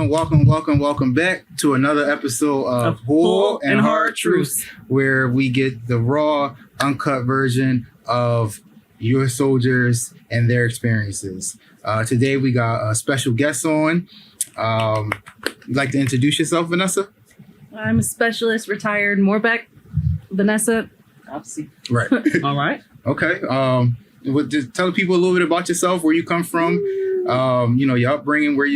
welcome back to another episode of Full and Hard Truths, where we get the raw, uncut version of your soldiers and their experiences. Today we got a special guest on. You'd like to introduce yourself, Vanessa? I'm a specialist, retired Morbeck. Vanessa, obviously. Right. All right. Okay. Just tell people a little bit about yourself, where you come from, your upbringing, where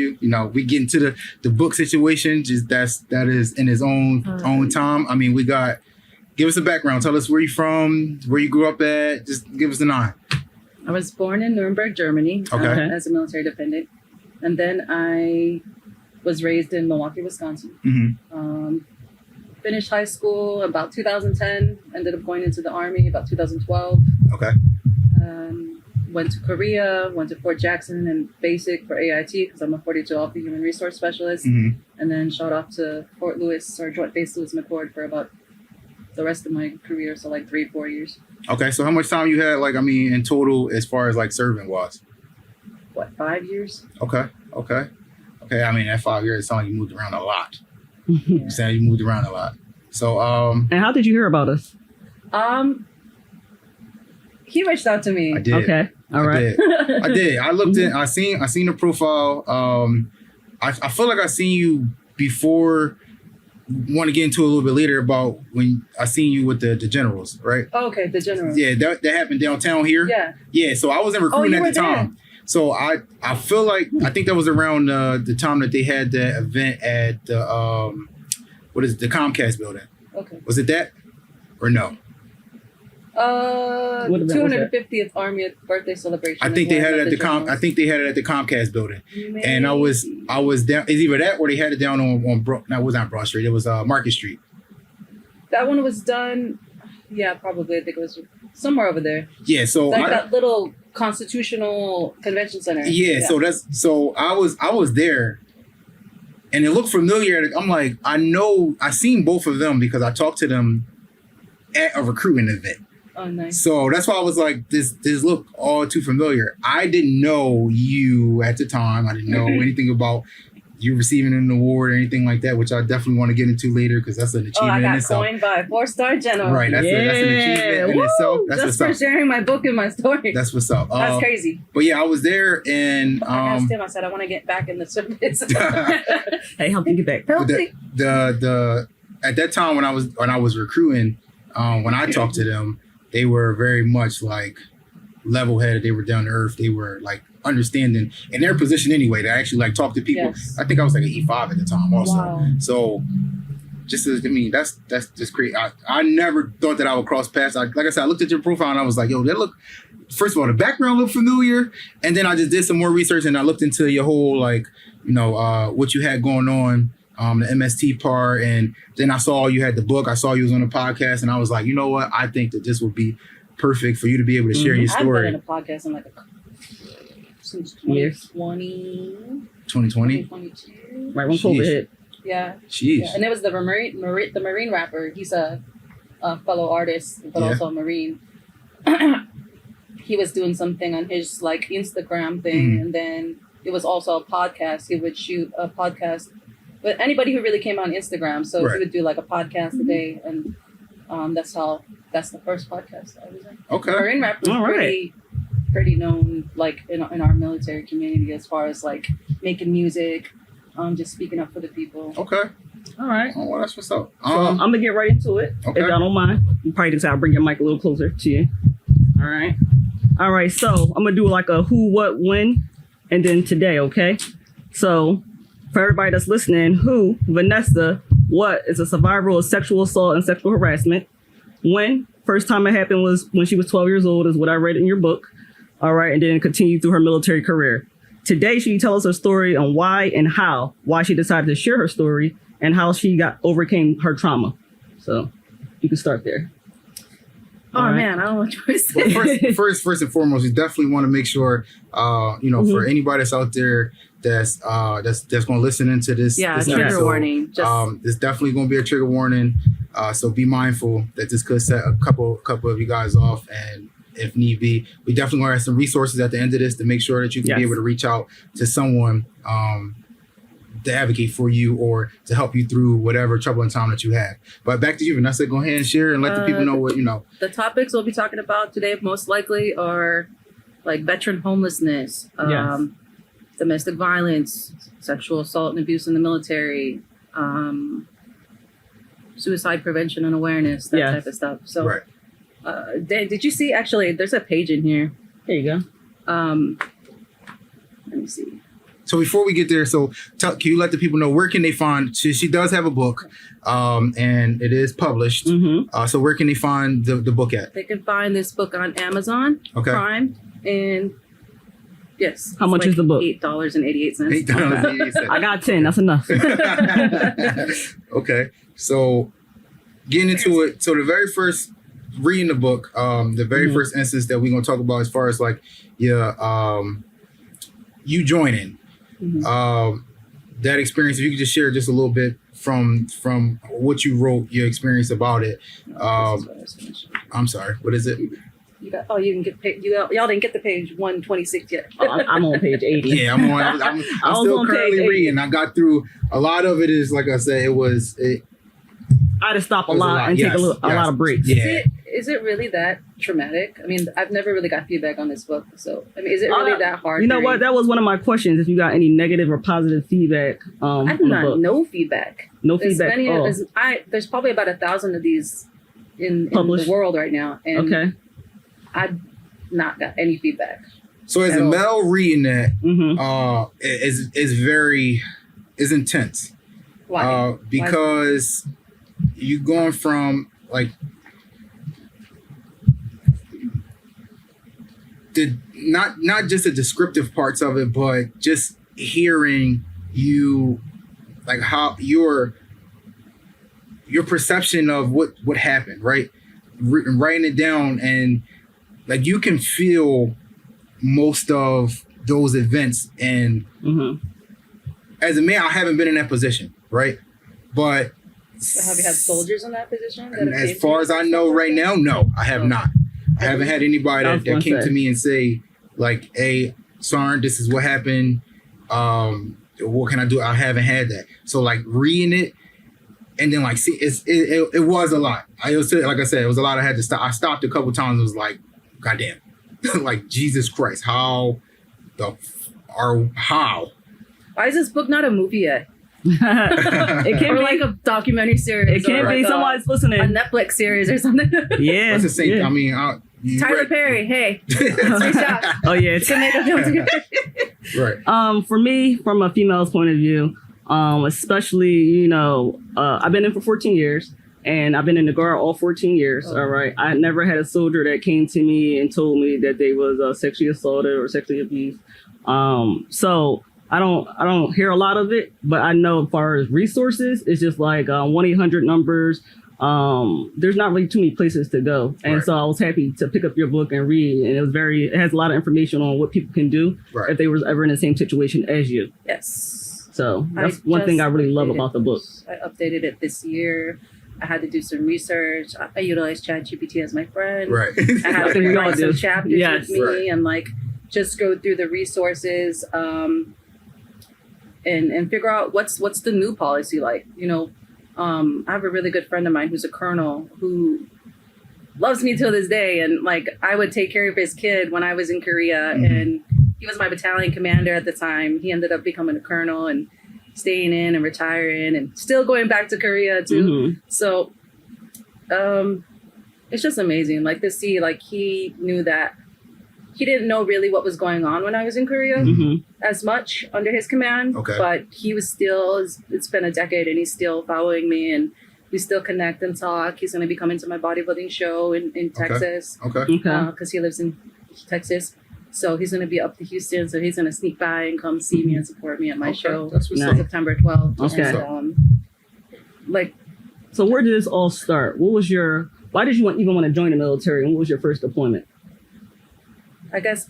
we get into the book situation. That is in his own time. I mean, give us a background. Tell us where you're from, where you grew up at. Just give us a nine. I was born in Nuremberg, Germany, as a military dependent. And then I was raised in Milwaukee, Wisconsin. Mm-hmm. Finished high school about 2010. Ended up going into the Army about 2012. Okay. Went to Korea, went to Fort Jackson and basic for AIT because I'm a 42 Alpha Human Resource Specialist. Mm-hmm. And then shot off to Fort Lewis or Joint Base Lewis McChord for about the rest of my career, so like 3-4 years. Okay, so how much time you had, in total as far as serving was? What, 5 years? Okay. I mean, that 5 years, it sounds like you moved around a lot. Yeah. You're saying you moved around a lot. So, and how did you hear about us? He reached out to me. I did. Okay. All right. I did. I looked in. I seen the profile. I feel like I seen you before. Want to get into a little bit later about when I seen you with the generals, right? Oh, okay, the generals. Yeah, that happened downtown here. Yeah. Yeah. So I wasn't recruiting at the time. So I feel like I think that was around the time that they had the event at the the Comcast building. Okay. Was it that or no? 250th Army birthday celebration. I think they had it at I think they had it at the Comcast building. Maybe. And I was down. It's either that or they had it down on no, it was not Broad Street. It was Market Street. That one was done. Yeah, probably. I think it was somewhere over there. Yeah. So that little Constitutional Convention Center. Yeah. So I was there, and it looked familiar. I'm like, I seen both of them because I talked to them at a recruitment event. Oh, nice. So that's why I was like, this look all too familiar. I didn't know you at the time. I didn't know anything about you receiving an award or anything like that, which I definitely want to get into later because that's an achievement in itself. I got coined by a 4-star general. Right, that's an achievement in itself. That's just for sharing my book and my story. That's what's up. That's crazy. But yeah, I was there and I asked him. I said I want to get back in the service. Hey, help me get back. Help me. The at that time when I was recruiting, when I talked to them, they were very much level-headed. They were down to earth. They were understanding in their position anyway. They actually talk to people. Yes. I think I was an E5 at the time also. Wow. So that's just crazy. I never thought that I would cross paths. Like I said, I looked at your profile and I was like, yo, first of all, the background looked familiar. And then I just did some more research and I looked into your whole what you had going on. The MST part, and then I saw you had the book. I saw you was on a podcast, and I was like, you know what? I think that this would be perfect for you to be able to share your story. I've been in a podcast in since 2020. 2020? 2022. Right when COVID hit. Yeah. Jeez. Yeah. And it was the Marine rapper. He's a fellow artist, but also a Marine. He was doing something on his Instagram thing, and then it was also a podcast. He would shoot a podcast. But anybody who really came on Instagram, so he would do a podcast a day, and that's the first podcast I was in. Okay. Marine rap was pretty known in our military community as far as making music, just speaking up for the people. Okay. All right. Oh, well, that's what's up. So I'm gonna get right into it. Okay. If y'all don't mind, you probably just have to bring your mic a little closer to you. All right. So I'm gonna do a who, what, when, and then today. Okay. So. For everybody that's listening, who, Vanessa, what is a survivor of sexual assault and sexual harassment? When, first time it happened was when she was 12 years old, is what I read in your book. All right, and then continued through her military career. Today, she tell us her story on why she decided to share her story, and how she overcame her trauma. So, you can start there. Man, I don't know what you want to say. Well, first and foremost, we definitely want to make sure, for anybody that's out there that's going to listen into this. Yeah, this trigger episode, warning. There's definitely going to be a trigger warning. So be mindful that this could set a couple of you guys off, and if need be, we definitely want to have some resources at the end of this to make sure that you can be able to reach out to someone to advocate for you or to help you through whatever troubling time that you have. But back to you, Vanessa. Go ahead and share and let the people know what you know. The topics we'll be talking about today most likely are like veteran homelessness, domestic violence, sexual assault and abuse in the military, suicide prevention and awareness, that type of stuff. So, right. Did you see, actually, there's a page in here. There you go. Let me see. So before we get there, can you let the people know where can they find? She does have a book, and it is published. Mm-hmm. So where can they find the book at? They can find this book on Amazon Prime, and yes. How much is the book? $8.88. $8.88. I got 10. That's enough. Okay, so getting into it. So the very first reading the book, the very first instance that we're gonna talk about as far as like you joining. That experience, if you could just share just a little bit from what you wrote, your experience about it. I'm sorry, what is it? You can get y'all didn't get the page 126 yet. I'm on page 80. Yeah, I'm still currently reading. I got through a lot of it. Is like I said, I had to stop a lot and take a lot of breaks. Yeah. Is it really that traumatic? I mean, I've never really got feedback on this book. So, I mean, is it really that hard? You know what? That was one of my questions. If you got any negative or positive feedback I do not know feedback. No feedback. There's probably about 1,000 of these in the world right now. And I've not got any feedback. So as a male reading that, is intense. Why? Because you going from like not just the descriptive parts of it, but just hearing you, like how your perception of what happened, right? Writing it down, and like you can feel most of those events. And as a man, I haven't been in that position, right? But have you had soldiers in that position? As far as I know right now, no, I have not. I haven't had anybody that came to me and say, like, hey, Sarn, this is what happened. What can I do? I haven't had that. So, like, reading it and then, like, see, it was a lot. Like I said, it was a lot. I had to stop. I stopped a couple times and was like, goddamn. Like, Jesus Christ, how? Why is this book not a movie yet? It can't be like a documentary series. It can't be somebody's listening. A Netflix series or something. Yeah, that's the same. Yeah. I mean, Tyler Perry. Hey, let's out. Oh yeah, it's gonna make a film together. Right. For me, from a female's point of view, especially I've been in for 14 years, and I've been in the Guard all 14 years. All right, I never had a soldier that came to me and told me that they was sexually assaulted or sexually abused. So I don't hear a lot of it, but I know as far as resources, it's just like 1-800 numbers. There's not really too many places to go. And so I was happy to pick up your book and read. And it has a lot of information on what people can do if they was ever in the same situation as you. Yes. So that's one thing I really love about the book. I updated it this year. I had to do some research. I utilized ChatGPT as my friend. Right. I had to write some chapters with me and like just go through the resources. And figure out what's the new policy like. I have a really good friend of mine who's a colonel who loves me till this day, and like I would take care of his kid when I was in Korea, and he was my battalion commander at the time. He ended up becoming a colonel and staying in and retiring and still going back to Korea too. So it's just amazing, like to see, like he knew that he didn't know really what was going on when I was in Korea as much under his command, but he was still, it's been a decade and he's still following me and we still connect and talk. He's going to be coming to my bodybuilding show in Texas because he lives in Texas. So he's going to be up to Houston. So he's going to sneak by and come see me and support me at my show on September 12th. And, so where did this all start? Why did you even want to join the military? And what was your first deployment? I guess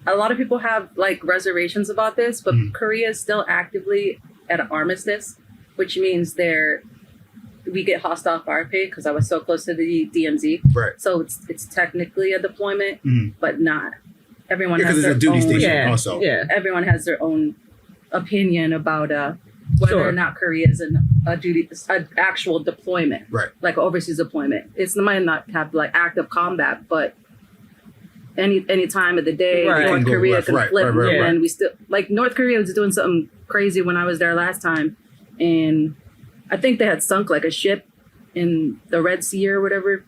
a lot of people have like reservations about this, but Korea is still actively at an armistice, which means we get hostile fire pay because I was so close to the DMZ. Right. So it's technically a deployment, but not. Everyone has their their duty own, station also. Yeah. Everyone has their own opinion about whether Sure. or not Korea is an actual deployment, Right. like an overseas deployment. It might not have like active combat, but any time of the day, Right. North Can go Korea left. can Right, flip, right, and we still like North Korea was doing something crazy when I was there last time, and I think they had sunk like a ship in the Red Sea or whatever,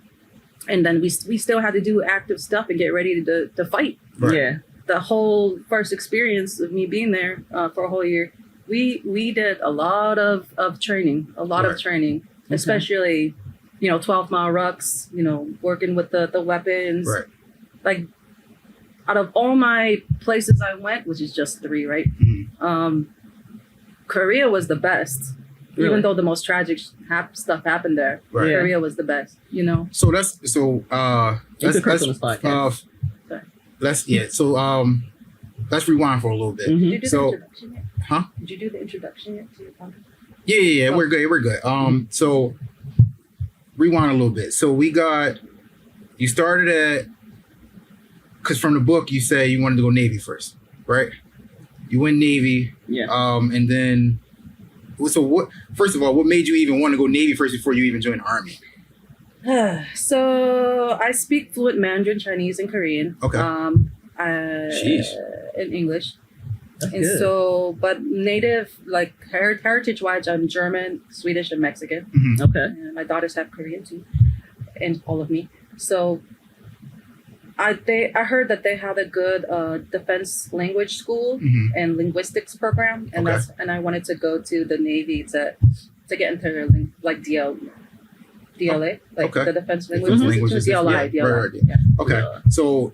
and then we still had to do active stuff and get ready to fight. Right. Yeah. The whole first experience of me being there for a whole year, we did a lot of training, Right. especially 12-mile rucks, working with the weapons. Right. Like out of all my places I went, which is just 3, right? Mhm. Korea was the best. Really? Even though the most tragic stuff happened there, Right. Yeah. Korea was the best. So You can curse on this podcast. Sorry. Let's rewind for a little bit. Did you Mhm. do So- the introduction yet? Huh? Did you do the introduction yet to your podcast? Yeah, Oh. we're good. So rewind a little bit. So you started at, because from the book you say you wanted to go Navy first, right? You went Navy, Yeah. and then, so what? First of all, what made you even want to go Navy first before you even joined the Army? So I speak fluent Mandarin, Chinese, and Korean. Okay. Sheesh. In English. That's And good. so, but native, like heritage-wise, I'm German, Swedish, and Mexican. Mhm. Okay. And my daughters have Korean too, and all of me. So, I heard that they had a good defense language school Mhm. and linguistics program, and Okay. I wanted to go to the Navy to get into their like DLA, like Okay. the defense Defense languages, languages, DLI, yeah, DLI. right. Yeah. Okay. Yeah. So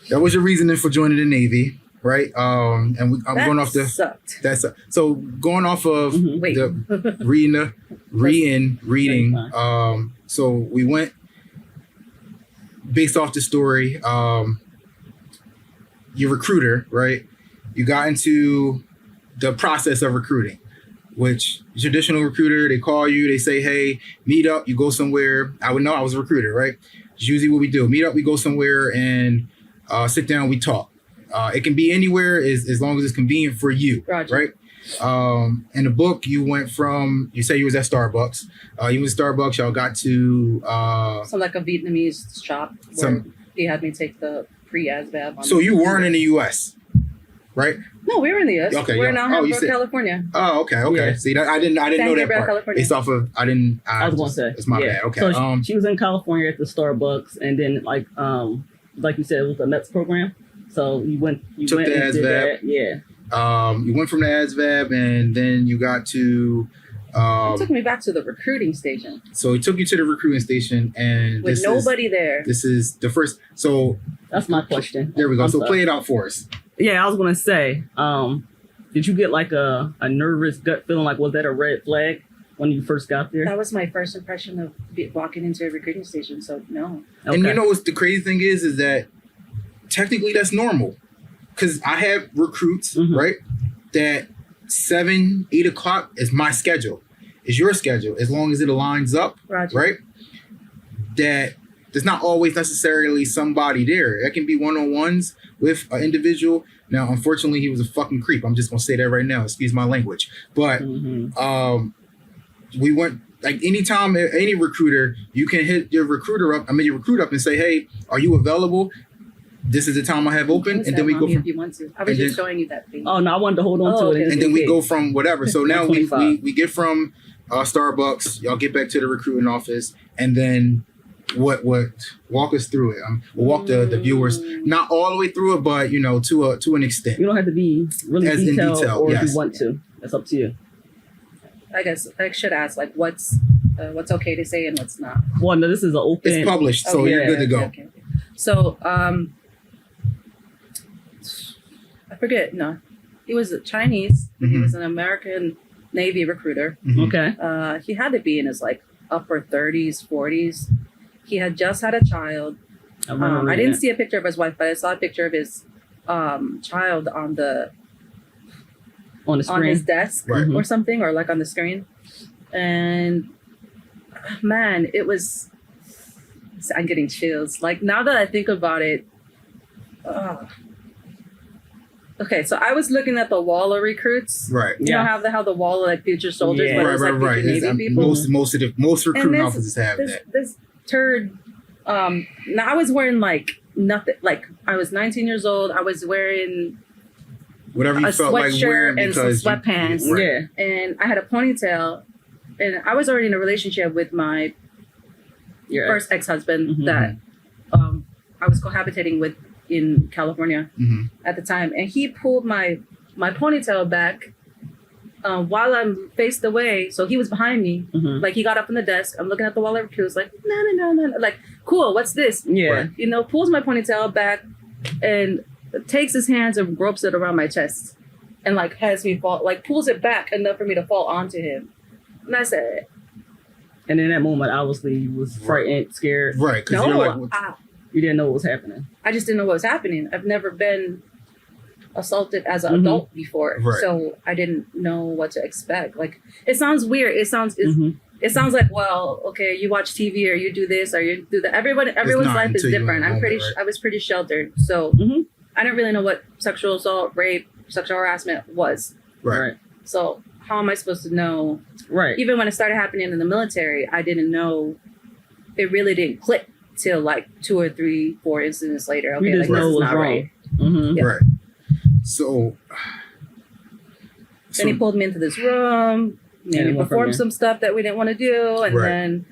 that was your reasoning for joining the Navy, right? And I'm That going off sucked. so going off of Mhm. Wait. the reading. So we went based off the story. Your recruiter, right? You got into the process of recruiting, which traditional recruiter, they call you, they say, hey, meet up, you go somewhere. I would know I was a recruiter, right? It's usually what we do. Meet up, we go somewhere and sit down, we talk. It can be anywhere as long as it's convenient for you, Roger. right? In the book, you say you was at Starbucks. You was at Starbucks, y'all got to... So like a Vietnamese shop where he had me take the pre-ASVAB. So you weren't in the U.S., right? No, we were in the U.S. Okay, We're yeah. in You Hamburg, said- California. Oh, okay. Yeah. See, I didn't know that Gabriel, part. California. Based off of, I was gonna say. It's my yeah. bad. Okay. So she was in California at the Starbucks, and then like you said, it was the METS program. So you went Took the and did ASVAB. that. Yeah. You went from the ASVAB, and then you got to. It took me back to the recruiting station So he took you to the recruiting station, and with nobody there. This is the first. So That's my question. there we go. I'm So sorry. play it out for us. Yeah, I was gonna say, did you get like a nervous gut feeling? Like, was that a red flag when you first got there? That was my first impression of walking into a recruiting station. So no. And you know what's the crazy thing is that technically that's normal, because I have recruits, Mhm. right? That 7, 8 o'clock is my schedule, is your schedule, as long as it aligns up, Roger. right? That there's not always necessarily somebody there. It can be one-on-ones with an individual. Now, unfortunately, he was a fucking creep. I'm just gonna say that right now. Excuse my language. But Mhm. we went like anytime any recruiter, you can hit your recruiter up. Your recruit up and say, "Hey, are you available? This is the time I have open," and then we go Mommy, from if you want to. I was and just then- showing you that thing. Oh no, I wanted to hold on Oh, to okay. it. just and then in we case. go from whatever. So now we 25. get from Starbucks. Y'all get back to the recruiting office, and then what walk us through it. We'll walk the viewers not all the way through it, but to an extent. You don't have to be really As in detailed, detail, or if yes. you want to. That's up to you. I guess I should ask like what's okay to say and what's not. Well, no, this is an open. It's published, so Oh, you're yeah, good to go. Okay. So I forget. No, he was Chinese. He Mhm. was an American Navy recruiter. Mhm. Okay. He had to be in his like upper 30s, 40s. He had just had a child. I didn't see a picture of his wife, but I saw a picture of his child on the on the on his screen. desk Right. or something, or like on the screen. And man, it was. I'm getting chills. Like now that I think about it, Okay, so I was looking at the wall of recruits. Right. You know how the wall of like future soldiers, but it's like future Navy people. Most recruiting officers have that. This turd. Now I was wearing like nothing. Like I was 19 years old. I was wearing whatever you a felt like wearing sweatshirt and some sweatpants. Yeah. And I had a ponytail, and I was already in a relationship with my first ex-husband that I was cohabitating with in California at the time, and he pulled my ponytail back while I'm faced away. So he was behind me, like he got up from the desk. I'm looking at the wall of recruits, like no, like cool. What's this? Yeah, you know, pulls my ponytail back and takes his hands and ropes it around my chest, and like has me fall, like pulls it back enough for me to fall onto him. And I said, and in that moment, obviously, you was frightened, scared. Right. Because no, you're like, you didn't know what was happening. I just didn't know what was happening. I've never been assaulted as an adult before, so I didn't know what to expect. Like, it sounds weird. It sounds like, well, okay, you watch TV or you do this or you do that. Everyone's life is different. I was pretty sheltered, so I didn't really know what sexual assault, rape, sexual harassment was. Right. So how am I supposed to know? Right. Even when it started happening in the military, I didn't know. It really didn't click till like 2 or 3, 4 incidents later. Okay, you just like know this is it was not wrong. right. Yeah. Right. So he pulled me into this room. Maybe performed some stuff that we didn't want to do, and then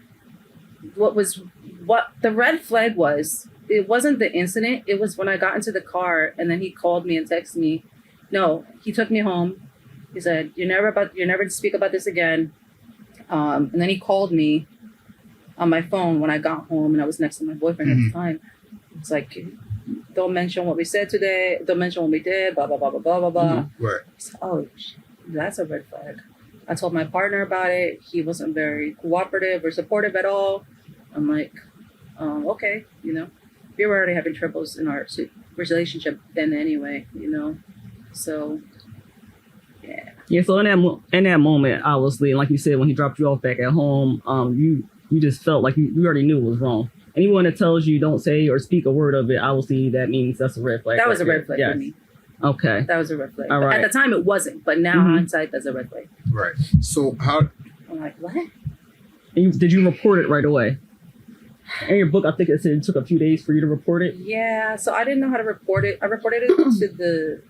what the red flag was? It wasn't the incident. It was when I got into the car, and then he called me and texted me. No, he took me home. He said, "You're never to speak about this again." And then he called me on my phone when I got home, and I was next to my boyfriend at the time. It's like, don't mention what we said today. Don't mention what we did. Blah blah blah blah blah blah blah. Right. So, oh, that's a red flag. I told my partner about it. He wasn't very cooperative or supportive at all. I'm like, okay, you know, we were already having troubles in our relationship then anyway, you know. So, yeah. Yeah. So in that moment, obviously, like you said, when he dropped you off back at home, you just felt like you already knew it was wrong. Anyone that tells you don't say or speak a word of it, obviously that means that's a red flag. That was a red flag for me. Okay. That was a red flag. All right. At the time, it wasn't, but now hindsight, that's a red flag. Right. So how? I'm like, what? And did you report it right away? In your book, I think it said it took a few days for you to report it. Yeah. So I didn't know how to report it. I reported it to the.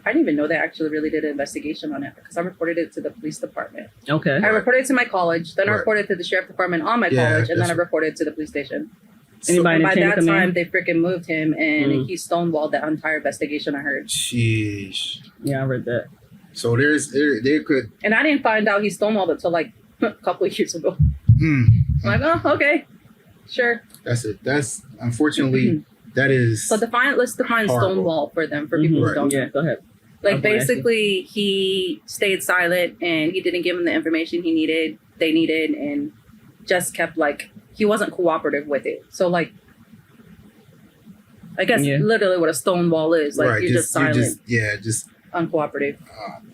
I didn't even know they actually really did an investigation on it because I reported it to the police department. Okay. I reported it to my college, then I reported to the sheriff department on my college, and then I reported to the police station. Anybody by that time, in? they freaking moved him, and he stonewalled the entire investigation. I heard. Sheesh. Yeah, I read that. So there could. And I didn't find out he stonewalled it till like a couple of years ago. I'm like, oh, okay, sure. That's it. That's unfortunately that is. So let's define horrible. Stonewall for them, for people who don't know. Yeah, go ahead. Like basically, he stayed silent and he didn't give them the information they needed, and just kept like he wasn't cooperative with it. So like, I guess literally what a stonewall is, like you're just silent, just uncooperative.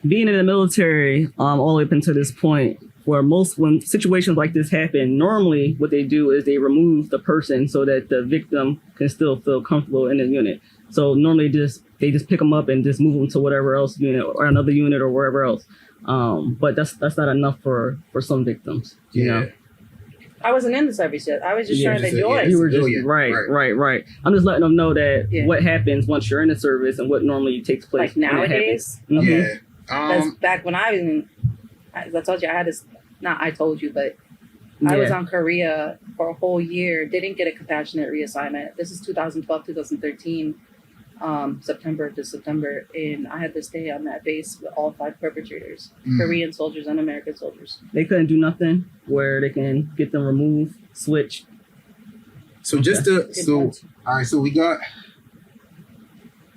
Being in the military, all the way up until this point, when situations like this happen, normally what they do is they remove the person so that the victim can still feel comfortable in the unit. So normally they just pick them up and just move them to whatever else unit or another unit or wherever else. But that's not enough for some victims. You know? I wasn't in the service yet. I was just trying to enjoy. You were just right. I'm just letting them know that what happens once you're in the service and what normally takes place. Like nowadays. That's back when I was in. As I told you, I had this. Not I told you, but I was on Korea for a whole year. Didn't get a compassionate reassignment. This is 2012, 2013. September to September, and I had to stay on that base with all 5 perpetrators, Korean soldiers and American soldiers. They couldn't do nothing where they can get them removed, switched. So all right, so we got.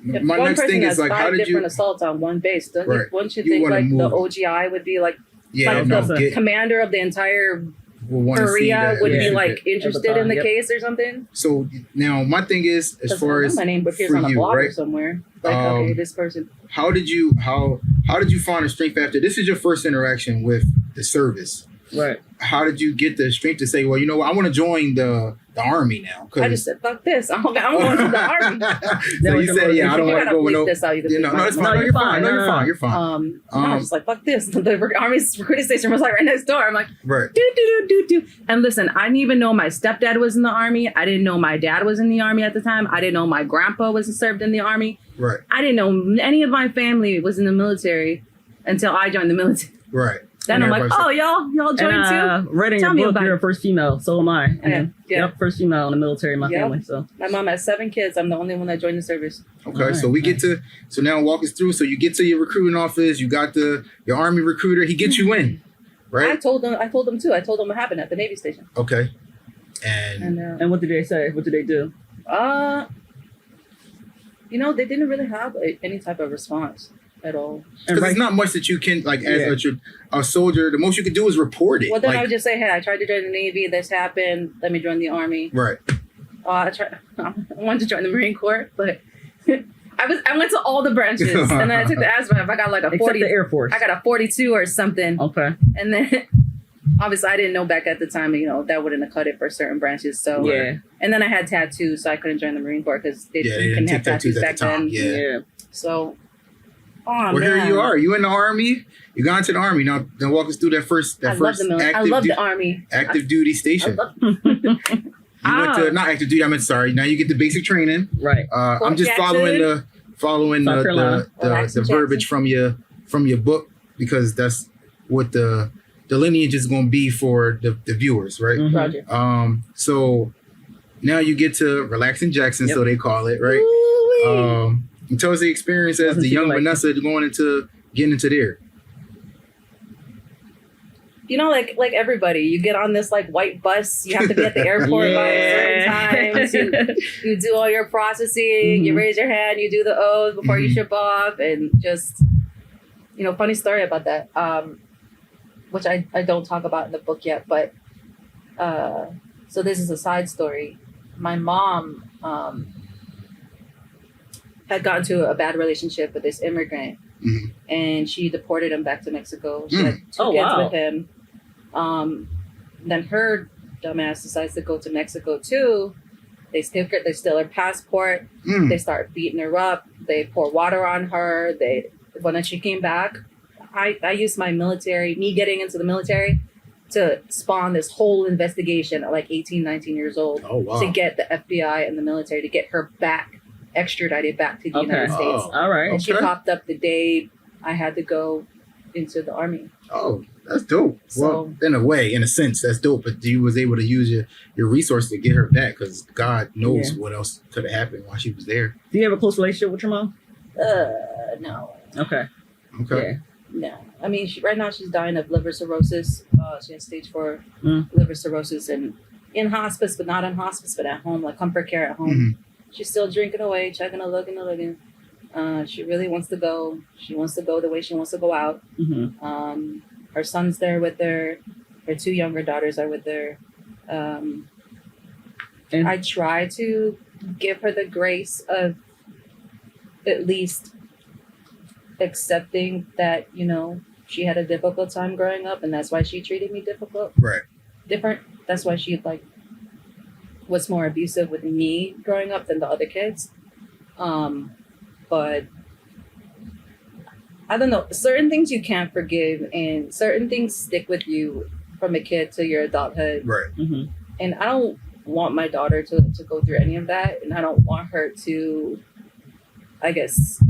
My next thing is like, how did you? Different assaults on one base. Don't you think like the OGI would be like the commander of the entire Korea would be like interested in the case or something? So now my thing is, as far as my name appears on a blog somewhere, like okay, this person. How did you find the strength after this is your first interaction with the service? Right. How did you get the strength to say, well, you know what, I want to join the army now? I just said, fuck this. I'm going to the army. So you said, yeah, I don't want to go with no. This out. You No, it's fine. No, you're fine. No, you're fine. You're fine. I was just like, fuck this. The army's recruiting station was like right next door. I'm like, right. Do. And listen, I didn't even know my stepdad was in the army. I didn't know my dad was in the army at the time. I didn't know my grandpa was served in the army. Right. I didn't know any of my family was in the military until I joined the military. Right. Then I'm like, oh, y'all joined too? Read in Tell your me book, you're the first female. So am I. Yeah. Yep, first female in the military in my family. So my mom has 7 kids. I'm the only one that joined the service. Okay, right, so we get to, so now walk us through. So you get to your recruiting office. You got your army recruiter. He gets you in, right? I told them too. I told them what happened at the Navy station. Okay. And what did they say? What did they do? They didn't really have any type of response at all. because there's not much that you can, like, as a soldier, the most you can do is report it. Well, then like, I would just say, hey, I tried to join the Navy. This happened. Let me join the Army. right. I wanted to join the Marine Corps, but I went to all the branches, and then I took the ASVAB. I got like a 40. Except the Air Force. I got a 42 or something. Okay. And then, obviously, I didn't know back at the time, that wouldn't have cut it for certain branches. So yeah. And then I had tattoos, so I couldn't join the Marine Corps because they couldn't have tattoos back then. Yeah. So, Here you are. You in the Army. You got into the Army. Now walk us through that first I love the Army. Active duty station. You went to, not active duty, sorry. Now you get the basic training. Right. I'm just following the verbiage from your book, because that's what the lineage is going to be for the viewers, right? Mm-hmm. Roger. So now you get to Relaxing Jackson, so they call it, right? And tell us the experience as the young Vanessa getting into there. Like everybody, you get on this like white bus. You have to be at the airport by certain times. You do all your processing. You raise your hand. You do the oath before you ship off, and just funny story about that, which I don't talk about in the book yet. But so this is a side story. My mom had gotten into a bad relationship with this immigrant, and she deported him back to Mexico. She had 2 kids with him. Then her dumbass decides to go to Mexico too. They steal her passport. They start beating her up. They pour water on her. When she came back, I used me getting into the military to spawn this whole investigation at like 18, 19 years old to get the FBI and the military to get her back, extradited back to the United States. All right. And she popped up the day I had to go into the Army. Oh, that's dope. Well, in a sense, that's dope. But you was able to use your resource to get her back, because God knows what else could have happened while she was there. Do you have a close relationship with your mom? No. Okay. Yeah. No. I mean, right now she's dying of liver cirrhosis. She has stage 4 liver cirrhosis, and in hospice, but not in hospice, but at home, like comfort care at home. She's still drinking away, chugging a looking. She really wants to go. She wants to go the way she wants to go out. Her son's there with her. Her 2 younger daughters are with her. I try to give her the grace of at least accepting that, she had a difficult time growing up, and that's why she treated me different. That's why she was more abusive with me growing up than the other kids. But I don't know, certain things you can't forgive, and certain things stick with you from a kid to your adulthood. Right. And I don't want my daughter to go through any of that, and I don't want her to, I guess,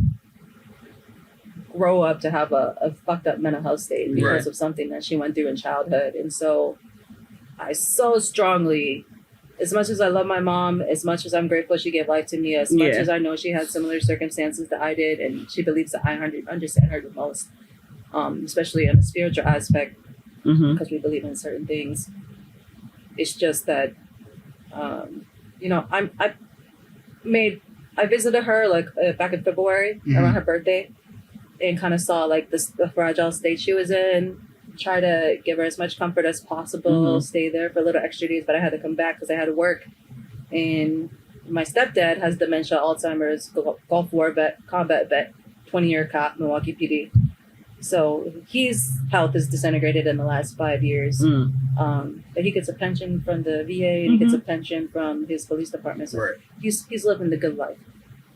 grow up to have a fucked up mental health state because of something that she went through in childhood. And so I so strongly, as much as I love my mom, as much as I'm grateful she gave life to me, as much as I know she had similar circumstances that I did, and she believes that I understand her the most, especially in a spiritual aspect, because we believe in certain things. It's just that, I visited her back in February around her birthday, and kind of saw the fragile state she was in. Try to give her as much comfort as possible, stay there for a little extra days, but I had to come back because I had to work. And my stepdad has dementia, Alzheimer's, Gulf War vet, combat vet, 20-year cop, Milwaukee PD. So his health is disintegrated in the last 5 years. But he gets a pension from the VA and he gets a pension from his police department. So he's living the good life.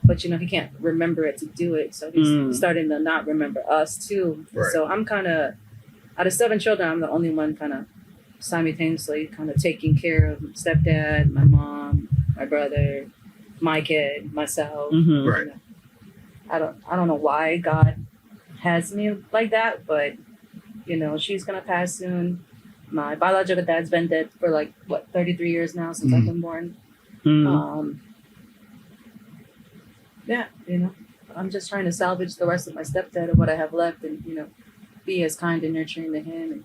But, you know, he can't remember it to do it. So he's starting to not remember us, too. Right. So I'm kind of, out of 7 children, I'm the only one kind of simultaneously kind of taking care of stepdad, my mom, my brother, my kid, myself. Right. You know, I don't know why God has me like that, but, you know, she's going to pass soon. My biological dad's been dead for 33 years now since I've been born. Yeah, you know, I'm just trying to salvage the rest of my stepdad and what I have left and, you know, be as kind and nurturing to him. And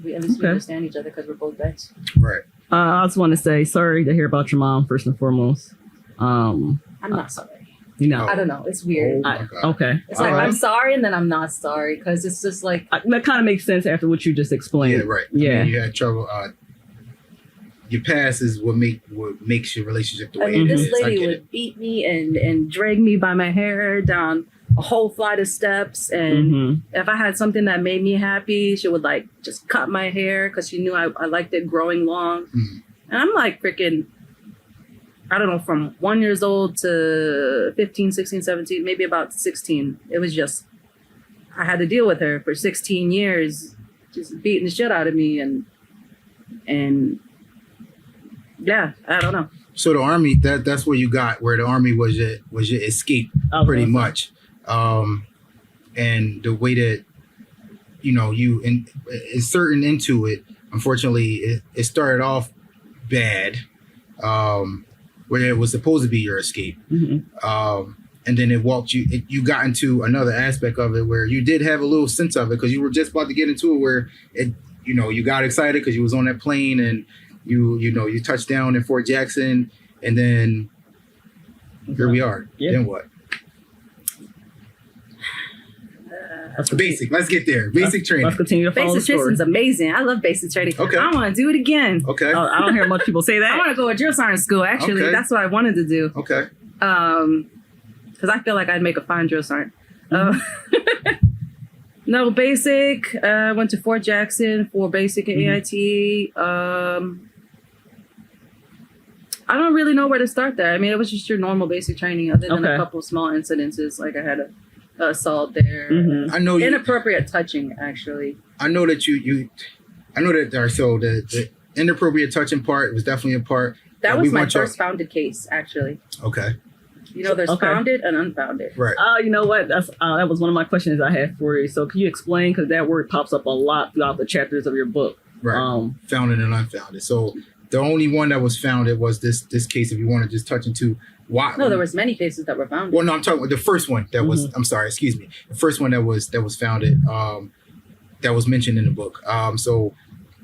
we understand each other because we're both vets. Right. I just want to say sorry to hear about your mom, first and foremost. I'm not sorry. You know, I don't know. It's weird. Okay. It's like, I'm sorry and then I'm not sorry because it's just like... that kind of makes sense after what you just explained. Yeah, right. Yeah. I mean, you had trouble. Your past is what makes your relationship the way it is. This lady would beat me and drag me by my hair down a whole flight of steps. And if I had something that made me happy, she would just cut my hair because she knew I liked it growing long. And I'm freaking... I don't know, from 1 year old to 15, 16, 17, maybe about 16. It was just, I had to deal with her for 16 years, just beating the shit out of me. And yeah, I don't know. So the Army, that's where you got, where the Army was your escape, pretty much. And the way that, you know, you inserting into it, unfortunately, it started off bad. Where it was supposed to be your escape. And then it walked you got into another aspect of it where you did have a little sense of it because you were just about to get into it where it, you know, you got excited because you was on that plane and you touched down in Fort Jackson and then here we are. Yep. Then what? Basic. Let's get there. Basic training. Let's continue to follow the story. Basic training is amazing. I love basic training. Okay. I want to do it again. Okay. I don't hear much people say that. I want to go to drill sergeant school. Actually, that's what I wanted to do. Okay. Because I feel like I'd make a fine drill sergeant. No, basic. I went to Fort Jackson for basic and AIT. I don't really know where to start there. I mean, it was just your normal basic training, other than a couple small incidences. Like I had a assault there. I know inappropriate touching. Actually, I know that I know that. So the inappropriate touching part was definitely a part that was my first founded case. Actually, okay. You know, there's founded and unfounded. Right. You know what? That was one of my questions I had for you. So can you explain? Because that word pops up a lot throughout the chapters of your book. Right. Founded and unfounded. So the only one that was founded was this case. If you want to just touch into why? No, there was many cases that were founded. Well, no, I'm talking about the first one that was. I'm sorry, excuse me. The first one that was founded. That was mentioned in the book. So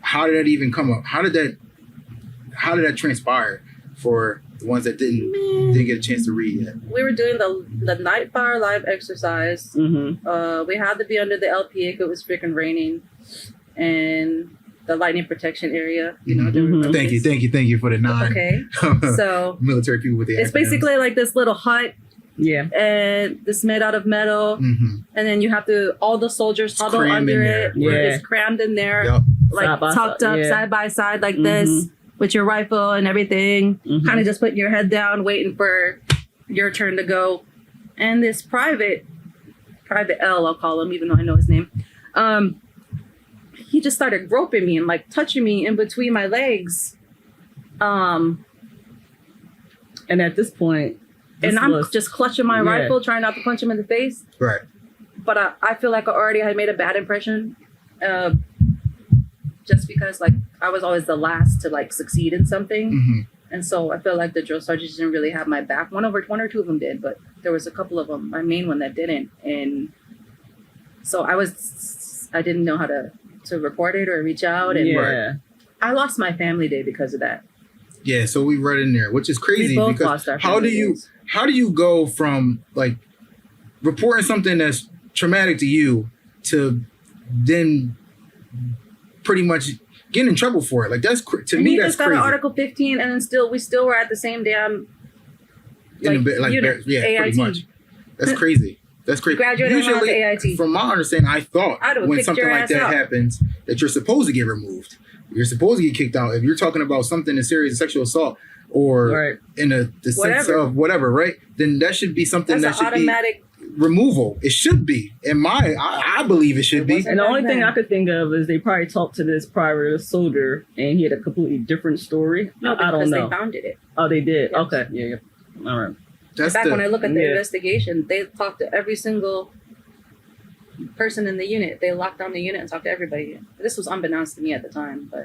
how did that even come up? How did that transpire for the ones that didn't get a chance to read yet? We were doing the night fire live exercise. We had to be under the LPA if it was freaking raining, and the lightning protection area. You know. Thank you for the nine. Okay. So military people with the. It's basically like this little hut. Yeah. And it's made out of metal, and then you have to all the soldiers huddle under it. Yeah. It's crammed in there, like tucked up side by side like this. With your rifle and everything, kind of just putting your head down, waiting for your turn to go. And this private L, I'll call him, even though I know his name. He just started groping me and touching me in between my legs. And at this point, I'm just clutching my rifle, trying not to punch him in the face. Right. But I feel like I already had made a bad impression. Just because I was always the last to succeed in something. And so I feel like the drill sergeants didn't really have my back. One or two of them did, but there was a couple of them, my main one that didn't. And so I didn't know how to report it or reach out. And I lost my family day because of that. Yeah, so we read in there, which is crazy. We both because lost our how do you go from reporting something that's traumatic to you to then pretty much getting in trouble for it? That's to me. That's crazy. He just got an Article 15, and then we still were at the same damn unit, AIT. Pretty much. That's crazy. That's crazy. Graduated and went on to AIT. From my understanding, I thought I'd have when kicked something your like ass that out. happens, that you're supposed to get removed. You're supposed to get kicked out. If you're talking about something as serious as sexual assault or Right. in the sense Whatever. of whatever, right? Then that should be something That's that an should automatic. be removal. It should be. I believe it should It be. wasn't. And the only thing Then. I could think of is they probably talked to this private soldier and he had a completely different story. No, I don't because know. they founded it. Oh, they did? Yes. Okay. Yeah. All right. That's Back when I look at the Yeah. investigation, they talked to every single person in the unit. They locked down the unit and talked to everybody. This was unbeknownst to me at the time, but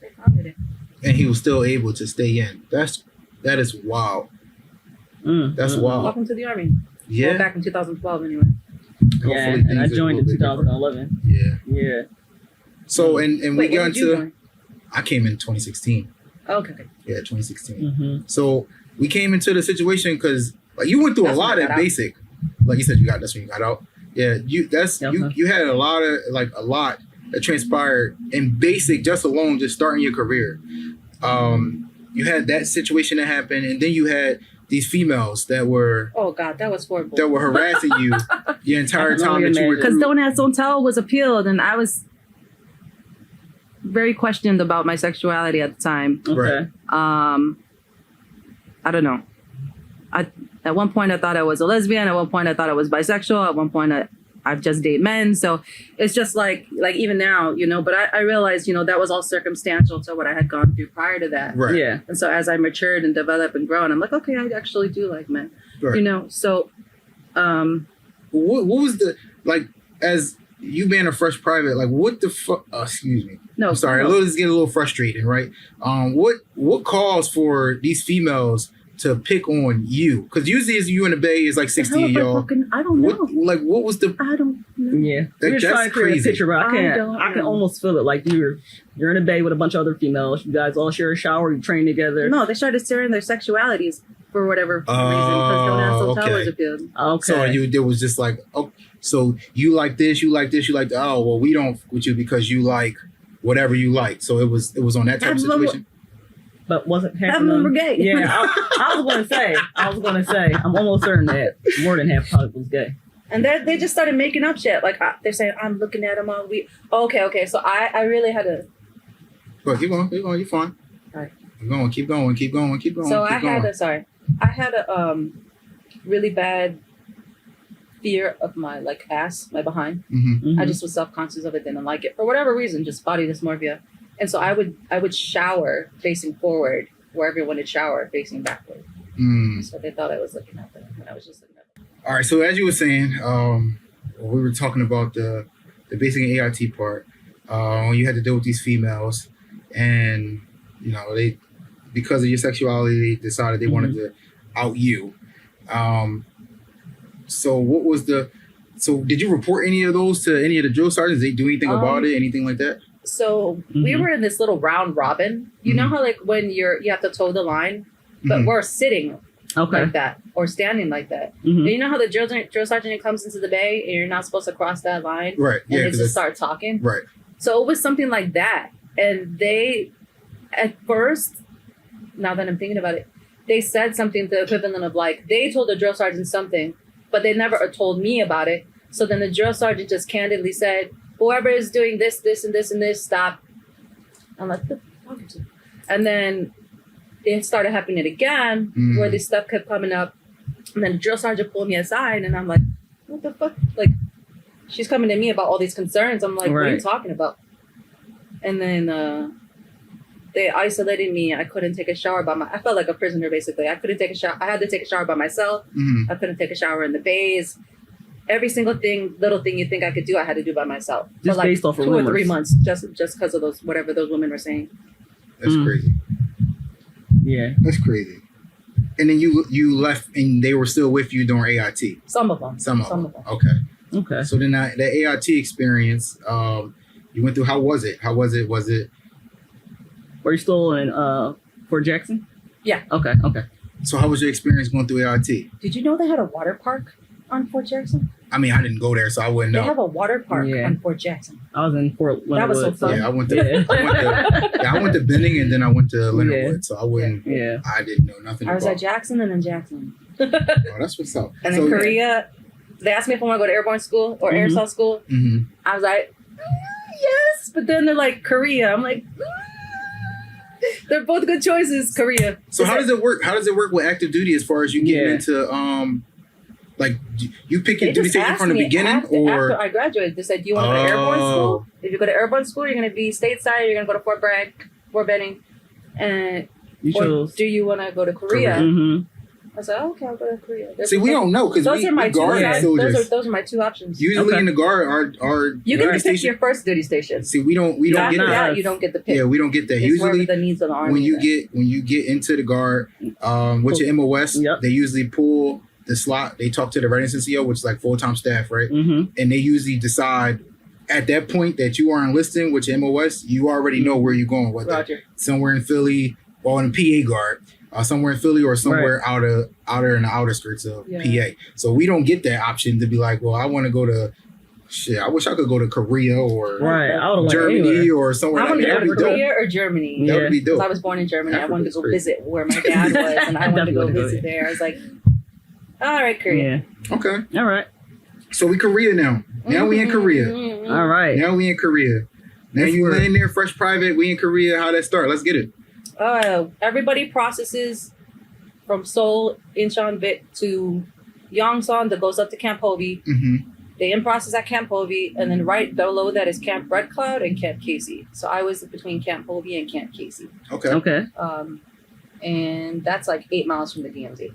they founded it. and he was still able to stay in. That is wild. That's wild. Welcome to the Army. Yeah. Well, back in 2012 anyway. Hopefully Yeah, things and I are a joined in little bit different. 2011. Yeah. Yeah. So and we Wait, got when did you into. join? I came in 2016. Okay. Yeah, 2016. Mm-hmm. So we came into the situation because like you went through That's a when lot I at got out. basic. Like you said, that's when you got out. Yeah, you had a lot that transpired in basic just alone, just starting your career. You had that situation that happened, and then you had these females that were Oh God, that was horrible. harassing you the entire I can time only that you were imagine. Because through. Don't Ask, Don't Tell was appealed, and I was very questioned about my sexuality at the time. Okay. Right. I don't know. At one point I thought I was a lesbian. At one point I thought I was bisexual. At one point I've just date men. So it's just like even now, but I realized, that was all circumstantial to what I had gone through prior to that. Right. Yeah. And so as I matured and developed and grown, I'm like, okay, I actually do like men. Right. So What was the as you being a fresh private, what the fuck? Excuse me. no, I'm sorry. no. It's getting a little frustrating, right? What caused for these females to pick on you? Because usually it's you in the Bay is like 60 of y'all. I don't know. What was the? I don't know. Yeah. We're just that's trying to create crazy. a picture, but I can know. almost feel it. Like you're in a bay with a bunch of other females. You guys all share a shower. You train together. No, they started sharing their sexualities for whatever reason. Because Don't Ask, Don't Tell okay. was appealed. Okay. So there was just like, oh, so you like this, you like this, you like that. Oh, well, we don't fuck with you because you like whatever you like. So it was on that type of situation. But wasn't half Half of of them them were gay. Yeah, I was going to say, I'm almost certain that more than half probably was gay. And they just started making up shit. Like they're saying, I'm looking at them all week. Okay. So I really had to. But keep going, you're fine. All right. Keep going. So I had a really bad fear of my ass, my behind. Mm-hmm. I just was self-conscious of it, didn't like it for whatever reason, just body dysmorphia. And so I would shower facing forward where everyone would shower facing backward. So they thought I was looking at them, and I was just looking at them. All right. So as you were saying, we were talking about the basic AIT part. When you had to deal with these females, and they, because of your sexuality, they decided they wanted to out you. So what was so did you report any of those to any of the drill sergeants? Did they do anything about it? Anything like that? So we were in this little round robin. You know how when you have to toe the line, but we're sitting Okay. like that or standing like that. Mhm. And you know how the drill sergeant comes into the bay and you're not supposed to cross that line, Right. and Yeah. they 'cause just it's- start talking. Right. So it was something like that. And they, at first, now that I'm thinking about it, they said something to the equivalent of they told the drill sergeant something, but they never told me about it. So then the drill sergeant just candidly said, whoever is doing this, this, and this, and this, stop. I'm like, what the fuck is it? And then it started happening again, where this stuff kept coming up. And then the drill sergeant pulled me aside, and I'm like, what the fuck? She's coming to me about all these concerns. I'm like, what are you talking about? And then they isolated me. I couldn't take a shower I felt like a prisoner, basically. I couldn't take a shower. I had to take a shower by myself. I couldn't take a shower in the bays. Every single little thing you think I could do, I had to do by myself. Just for based off of 2 or rumors. 3 months, just because of whatever those women were saying. That's crazy. Yeah. That's crazy. And then you left, and they were still with you during AIT. Some of them. Some of them. Okay. Okay. So then the AIT experience, you went through. How was it? Was it? Were you still in Fort Jackson? Yeah. Okay. So how was your experience going through AIT? Did you know they had a water park on Fort Jackson? I mean, I didn't go there, so I wouldn't They know. have a water park Yeah. on Fort Jackson. I was in Fort Leonard That was so Wood, fun. Yeah, I went to. Yeah. I went to Benning, and then I went to Leonard Wood, so I wouldn't. Yeah. I didn't know nothing. I was about at Jackson and then Jackson. Oh, that's what's up. And so, in Korea, they asked me if I want to go to airborne school or airsoft school. I was like, yes. But then they're like, Korea. I'm like, they're both good choices. Korea. So how does it work? How does it work with active duty as far as you getting into like you pick your duty station from the beginning after I graduated? They said, do you want to go to airborne school? If you go to airborne school, you're going to be stateside. You're going to go to Fort Benning, and or do you want to go to Korea? I said, okay, I'll go to Korea. See, we don't know because those are my guard soldiers. Those are my two options. Usually in the guard are you get to pick your first duty station. See, we don't get that. You don't get the pick. Yeah, we don't get that. It's Usually the needs of the army. when you get into the guard, with your MOS, they usually pull the slot. They talk to the readiness NCO, which is like full-time staff, right? And they usually decide at that point that you are enlisting with your MOS, you already know where you're going, whether somewhere in Philly or in the PA guard. Somewhere in Philly or somewhere outer in the outer skirts of PA. So we don't get that option to be like, well, I want to go to I wish I could go to Korea or Germany or somewhere. I want to go to Korea or Germany. That would be dope. I was born in Germany. I wanted to go visit where my dad was, and I wanted to go visit there. I was like, all right, Korea. Okay. All right. So we Korea now. Now we in Korea. All right. Now we in Korea. Now you laying there, fresh private. We in Korea. How that start? Let's get it. Everybody processes from Seoul, Incheon Bit to Yongsan that goes up to Camp Hovey. They in process at Camp Hovey, and then right below that is Camp Red Cloud and Camp Casey. So I was between Camp Hovey and Camp Casey. Okay. And that's like 8 miles from the DMZ.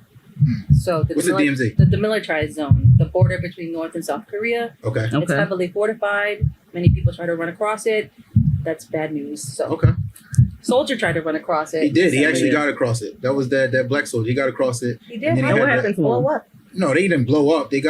So what's the DMZ? The demilitarized zone, the border between North and South Korea. Okay. It's heavily fortified. Many people try to run across it. That's bad news. So Soldier tried to run across it. He did. He actually got across it. That was that black soldier. He got across it. He did. What happened to him? What? No, they didn't blow up. He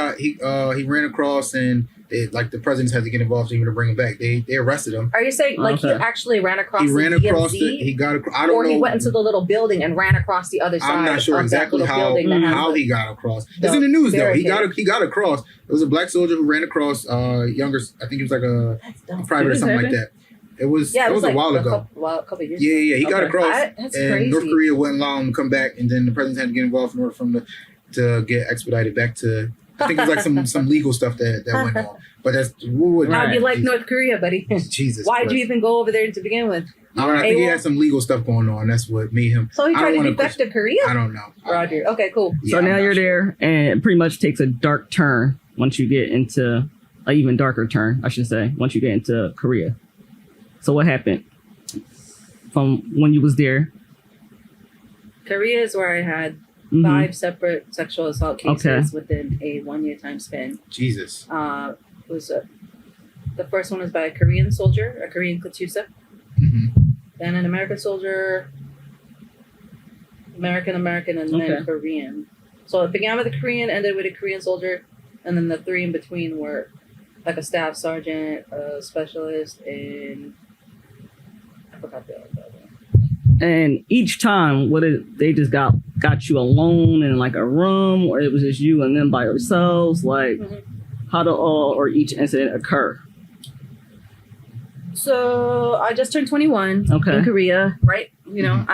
ran across and the presidents had to get involved even to bring him back. They arrested him. Are you saying he actually ran across? He ran across DMZ, it. He got. I don't know. Or he went into the little building and ran across the other side. I'm not sure exactly how he got across. It's in the news though. He got across. It was a black soldier who ran across. Younger. I think he was like a private or something like that. It was a while ago. A couple years ago. Yeah. He got across. That's and crazy. North Korea wouldn't allow him to come back, and then the president had to get involved in order for him to get expedited back to. I think it was like some legal stuff that went on. But that's how'd you like North Korea, buddy? Jesus. Why'd you even go over there to begin with? I think he had some legal stuff going on. That's what made him. So he tried to defect to Korea? I don't know. Roger. Okay, cool. So now you're there, and it pretty much takes a dark turn once you get into an even darker turn, I should say, once you get into Korea. So what happened from when you was there? Korea is where I had 5 separate sexual assault cases within a 1-year time span. Jesus. It was the first one was by a Korean soldier, a Korean Katyusha. Then an American soldier, American, and then Korean. So it began with a Korean, ended with a Korean soldier, and then the 3 in between were like a staff sergeant, a specialist, and I forgot the other one. And each time, they just got you alone in like a room, or it was just you and them by yourselves? Like, how did each incident occur? So I just turned 21 in Korea, right? You know,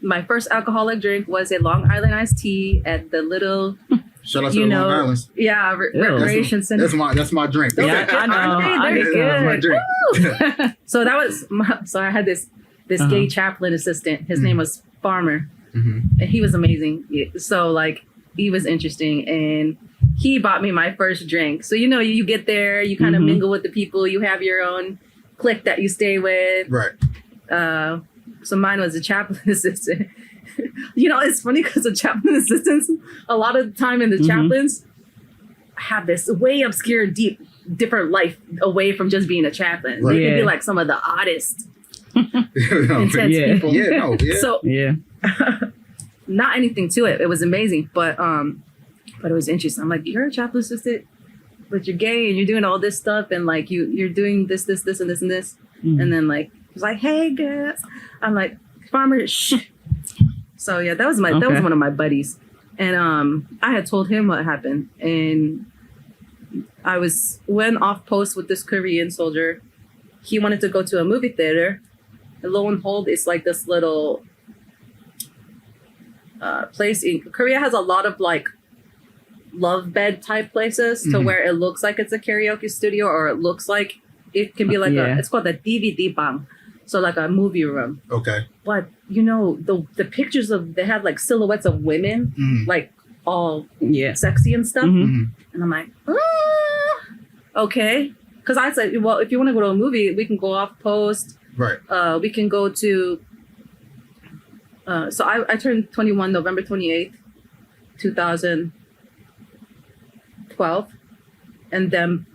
my first alcoholic drink was a Long Island iced tea at the little. Shout out to the Long Island. Yeah, recreation center. That's my drink. Yeah, I know. They're my drink. So that was so I had this gay chaplain assistant. His name was Farmer, and he was amazing. So like he was interesting, and he bought me my first drink. So you get there, you kind of mingle with the people, you have your own clique that you stay with. Right. So mine was a chaplain assistant. It's funny because the chaplain assistants, a lot of the time in the chaplains, have this way obscure, different life away from just being a chaplain. Right. They could be like some of the oddest, intense people. So not anything to it. It was amazing, but it was interesting. I'm like, you're a chaplain assistant, but you're gay and you're doing all this stuff, and like you're doing this, and this, and then like he's like, hey girls. I'm like, Farmer, shh. So yeah, that was one of my buddies, and I had told him what happened, and I went off post with this Korean soldier. He wanted to go to a movie theater, and lo and behold, it's like this little place in Korea has a lot of like love bed type places to where it looks like it's a karaoke studio, or it looks like it can be like it's called a DVD bang. So like a movie room. Okay. But you know, the pictures they had like silhouettes of women, like all sexy and stuff. And I'm like, okay. Because I said, well, if you want to go to a movie, we can go off post. Right. We can go to. So I turned 21 November 28th, 2012, and then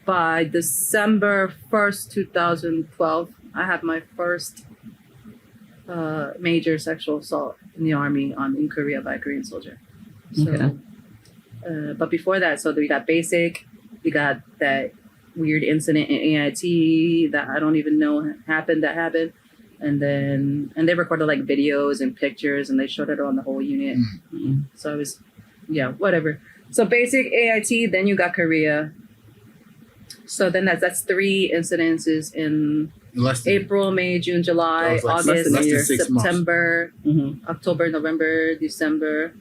by December 1st, 2012, I had my first major sexual assault in the army in Korea by a Korean soldier. So, but before that, so we got basic, we got that weird incident in AIT that I don't even know happened. And they recorded like videos and pictures, and they showed it on the whole unit. So I was, whatever. So basic AIT, then you got Korea. So then that's 3 incidences in April, May, June, July, like August, September, October, November, December.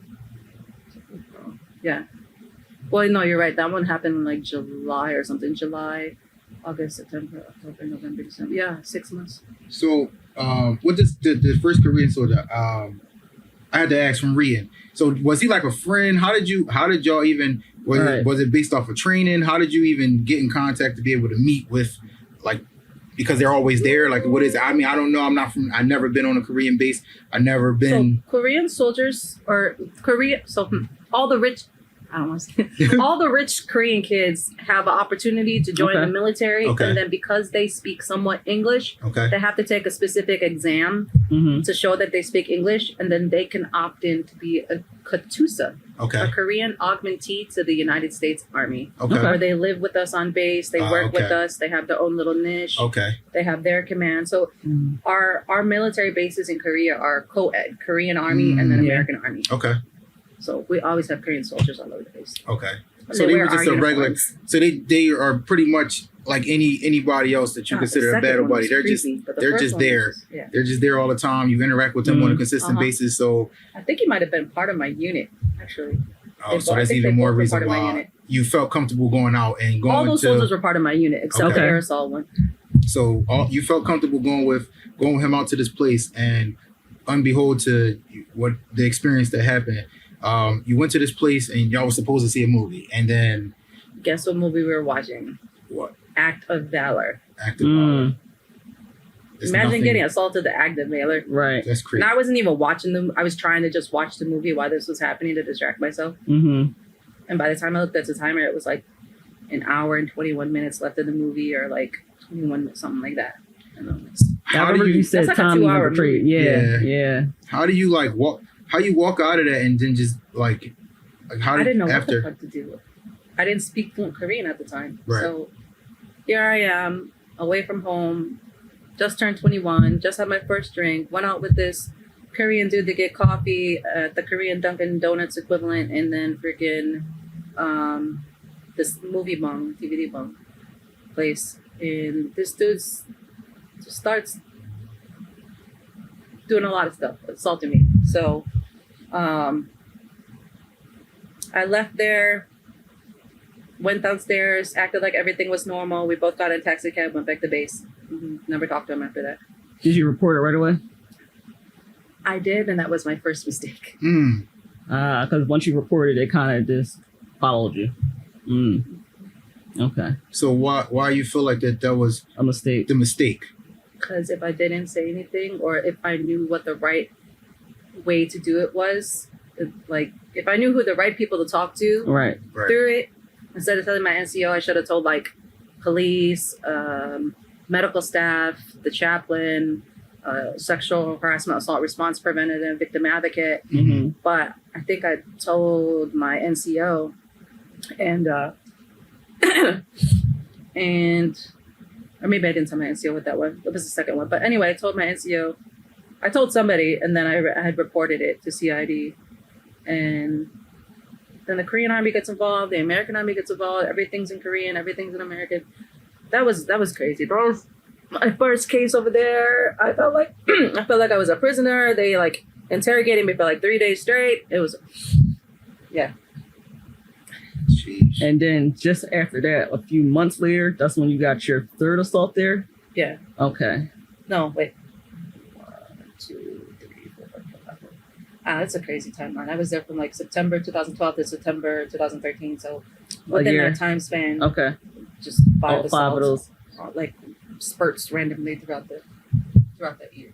Yeah. Well, no, you're right. That one happened in like July or something. July, August, September, October, November, December. Yeah, 6 months. So, what does the first Korean soldier? I had to ask from Rian. So, was he like a friend? How did y'all even? Was it based off of training? How did you even get in contact to be able to meet with, like, because they're always there? Like, what is it? I mean, I don't know. I've never been on a Korean base. I've never been. So Korean soldiers or Korea. So all the rich. I don't want to say all the rich Korean kids have an opportunity to join the military, and then because they speak somewhat English, they have to take a specific exam to show that they speak English, and then they can opt in to be a KATUSA, a Korean augmentee to the United States Army, where they live with us on base, they work with us, they have their own little niche, they have their command. So our military bases in Korea are co-ed, Korean Army and then American Army. So we always have Korean soldiers all over the place. So they were just a regular. So they are pretty much like anybody else that you consider a battle buddy. They're just there. They're just there all the time. You interact with them on a consistent basis. So I think he might have been part of my unit actually. So that's even more reason why you felt comfortable going out and going. All those soldiers were part of my unit except the aerosol one. So you felt comfortable going with him out to this place, and unbehold to what the experience that happened. You went to this place and y'all were supposed to see a movie, and then guess what movie we were watching? What? Act of Valor. Act of Valor. Imagine getting assaulted the Act of Valor. Right. That's crazy. And I wasn't even watching them. I was trying to just watch the movie while this was happening to distract myself. And by the time I looked at the timer, it was like an hour and 21 minutes left of the movie, or like 21, something like that. How do you said like time a 2-hour movie? Yeah. How do you like walk? How you walk out of that and then just like how I didn't know after? what the fuck to do. I didn't speak fluent Korean at the time. Right. So here I am, away from home, just turned 21, just had my first drink, went out with this Korean dude to get coffee at the Korean Dunkin' Donuts equivalent, and then freaking this movie bung, DVD bung place. And this dude just starts doing a lot of stuff, assaulting me. So I left there, went downstairs, acted like everything was normal. We both got in a taxi cab, went back to base. Never talked to him after that. Did you report it right away? I did, and that was my first mistake. Because once you reported, it kind of just followed you. Okay. So why you feel like that was a mistake? The mistake. Because if I didn't say anything, or if I knew what the right way to do it was, like if I knew who the right people to talk to through it, instead of telling my NCO, I should have told like police, medical staff, the chaplain, sexual harassment, assault response preventative, victim advocate. But I think I told my NCO, and or maybe I didn't tell my NCO what that was. It was the second one. But anyway, I told my NCO. I told somebody, and then I had reported it to CID. And then the Korean Army gets involved. The American Army gets involved. Everything's in Korean. Everything's in American. That was crazy. That was my first case over there. I felt like I was a prisoner. They like interrogated me for like 3 days straight. It was, yeah. Sheesh. And then just after that, a few months later, that's when you got your third assault there? Yeah. Okay. No, wait. 1, 2, 3, 4, 5. That's a crazy timeline. I was there from like September 2012 to September 2013. So within that time span, okay, just five of those, like spurts randomly throughout that year.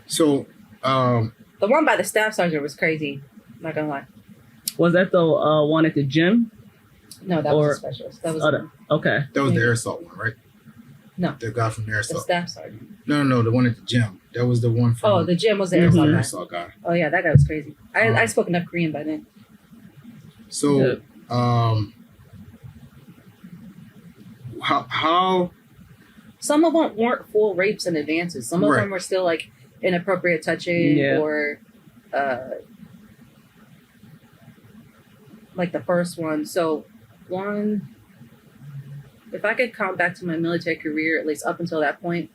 So, The one by the staff sergeant was crazy. Not gonna lie. Was that the one at the gym? No, that was a specialist. That was okay. that was the air assault one, right? No. The guy from the air the assault. staff sergeant. No, the one at the gym. That was the one from. Oh, the gym was the air the assault air guy. assault guy. Oh yeah, that guy was crazy. I spoke enough Korean by then. So, how? Some of them weren't full rapes and advances. Some of them were still like inappropriate touching or like the first one. So if I could count back to my military career, at least up until that point,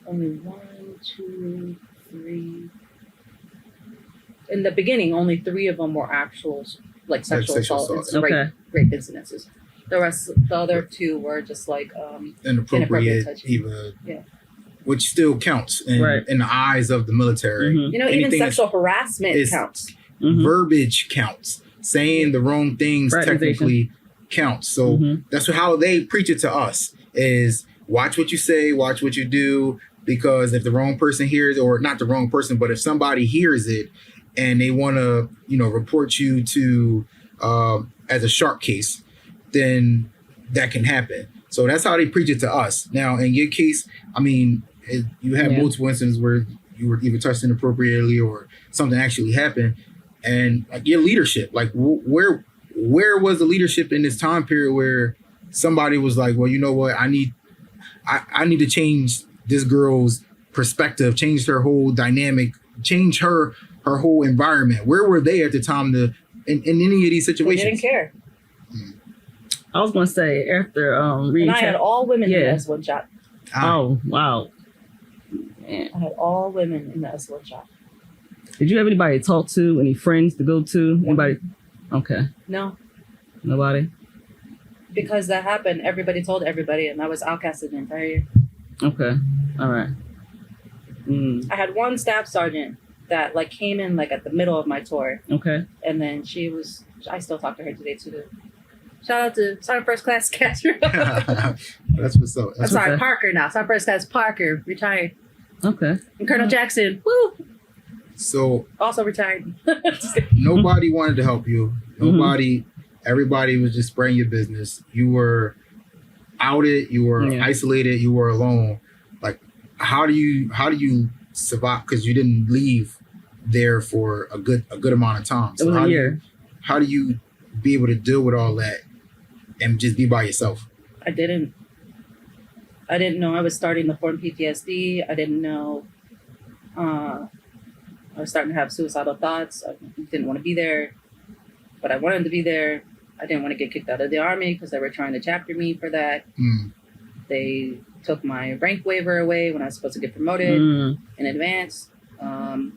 only 1, 2, 3. In the beginning, only 3 of them were actual like sexual assault and rape incidences. The other 2 were just like inappropriate touching. even, which still counts in the eyes of the military. Mm-hmm. You know, even sexual harassment counts. Mm-hmm. Verbiage counts. Saying the wrong things technically counts. So that's how they preach it to us: is watch what you say, watch what you do, because if the wrong person hears, or not the wrong person, but if somebody hears it and they want to, report you to as a sharp case, then that can happen. So that's how they preach it to us. Now, in your case, I mean, you had multiple incidents where you were either touched inappropriately or something actually happened. And like your leadership, like where was the leadership in this time period where somebody was like, well, you know what, I need to change this girl's perspective, change her whole dynamic, change her whole environment. Where were they at the time in any of these situations? They didn't care. I was going to say, after reading... And I had all women in the S1 shop. Oh, wow. Man. I had all women in the S1 shop. Did you have anybody to talk to? Any friends to go to? Anybody? Okay. No. Nobody? Because that happened, everybody told everybody, and I was outcasted the entire year. Okay. All right. I had one staff sergeant that like came in like at the middle of my tour. Okay. And then I still talk to her today too. Shout out to Sergeant First Class Castro. That's what's up. I'm sorry, Parker now. Sergeant First Class Parker, retired. Okay. And Colonel Jackson, woo! So also retired. Nobody wanted to help you. Nobody, everybody was just spraying your business. You were outed, you were isolated, you were alone. Like, how do you survive? Because you didn't leave there for a good amount of time. So it was a year. How do you be able to deal with all that and just be by yourself? I didn't know I was starting to form PTSD. I didn't know I was starting to have suicidal thoughts. I didn't want to be there, but I wanted to be there. I didn't want to get kicked out of the Army because they were trying to chapter me for that. They took my rank waiver away when I was supposed to get promoted in advance. I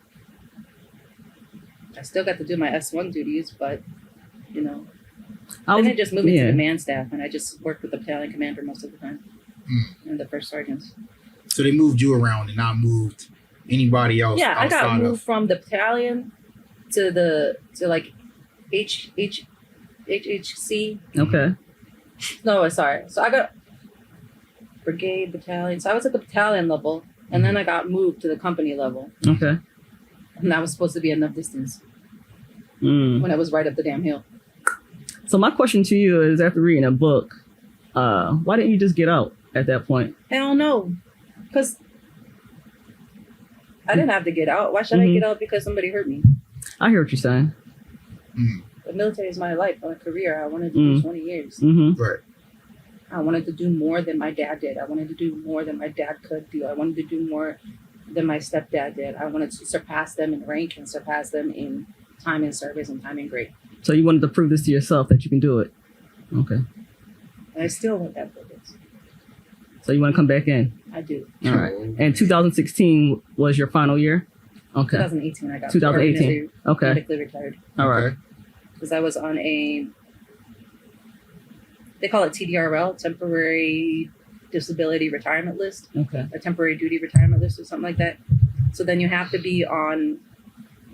still got to do my S1 duties, but, then they just moved me to command staff, and I just worked with the battalion commander most of the time and the first sergeants. So they moved you around and not moved anybody else. Yeah, I got moved from the battalion to like HHC. Okay. No, sorry. So I got brigade, battalion. So I was at the battalion level, and then I got moved to the company level. Okay. And that was supposed to be enough distance when I was right up the damn hill. So my question to you is, after reading a book, why didn't you just get out at that point? Hell no. Because I didn't have to get out. Why should I get out because somebody hurt me? I hear what you're saying. The military is my life, my career. I wanted to do 20 years. Right. I wanted to do more than my dad did. I wanted to do more than my dad could do. I wanted to do more than my stepdad did. I wanted to surpass them in rank and surpass them in time in service and time in grade. So you wanted to prove this to yourself that you can do it. Okay. And I still want that purpose. So you want to come back in? I do. All right. And 2016 was your final year? Okay. 2018 I got 2018. Okay. medically retired. All right. Because I was on a they call it TDRL, temporary disability retirement list, Okay. or temporary duty retirement list or something like that. So then you have to be on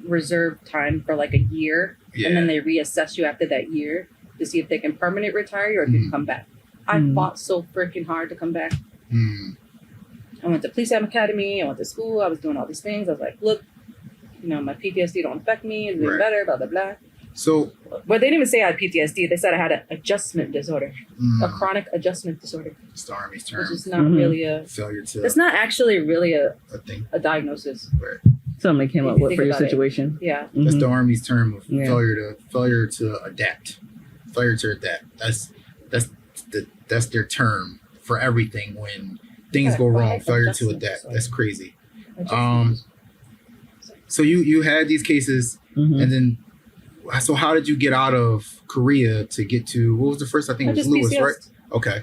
reserve time for like a year, and then they reassess you after that year to see if they can permanent retire you or if you can come back. I fought so freaking hard to come back. I went to Police Academy, I went to school, I was doing all these things. I was like, look, my PTSD don't affect me, it's doing better, blah, blah, blah. So, but they didn't even say I had PTSD. They said I had an adjustment disorder, a chronic adjustment disorder. It's the Army's term. Which is not really a failure to. It's not actually really a thing. A diagnosis. Right. Something they came up with for your situation. Yeah. That's the Army's term of failure to adapt. Failure to adapt. That's their term for everything when things go wrong. Failure to adapt. That's crazy. So you had these cases, and then. So how did you get out of Korea to get to, what was the first? I think it was Lewis, PCS. right? Okay.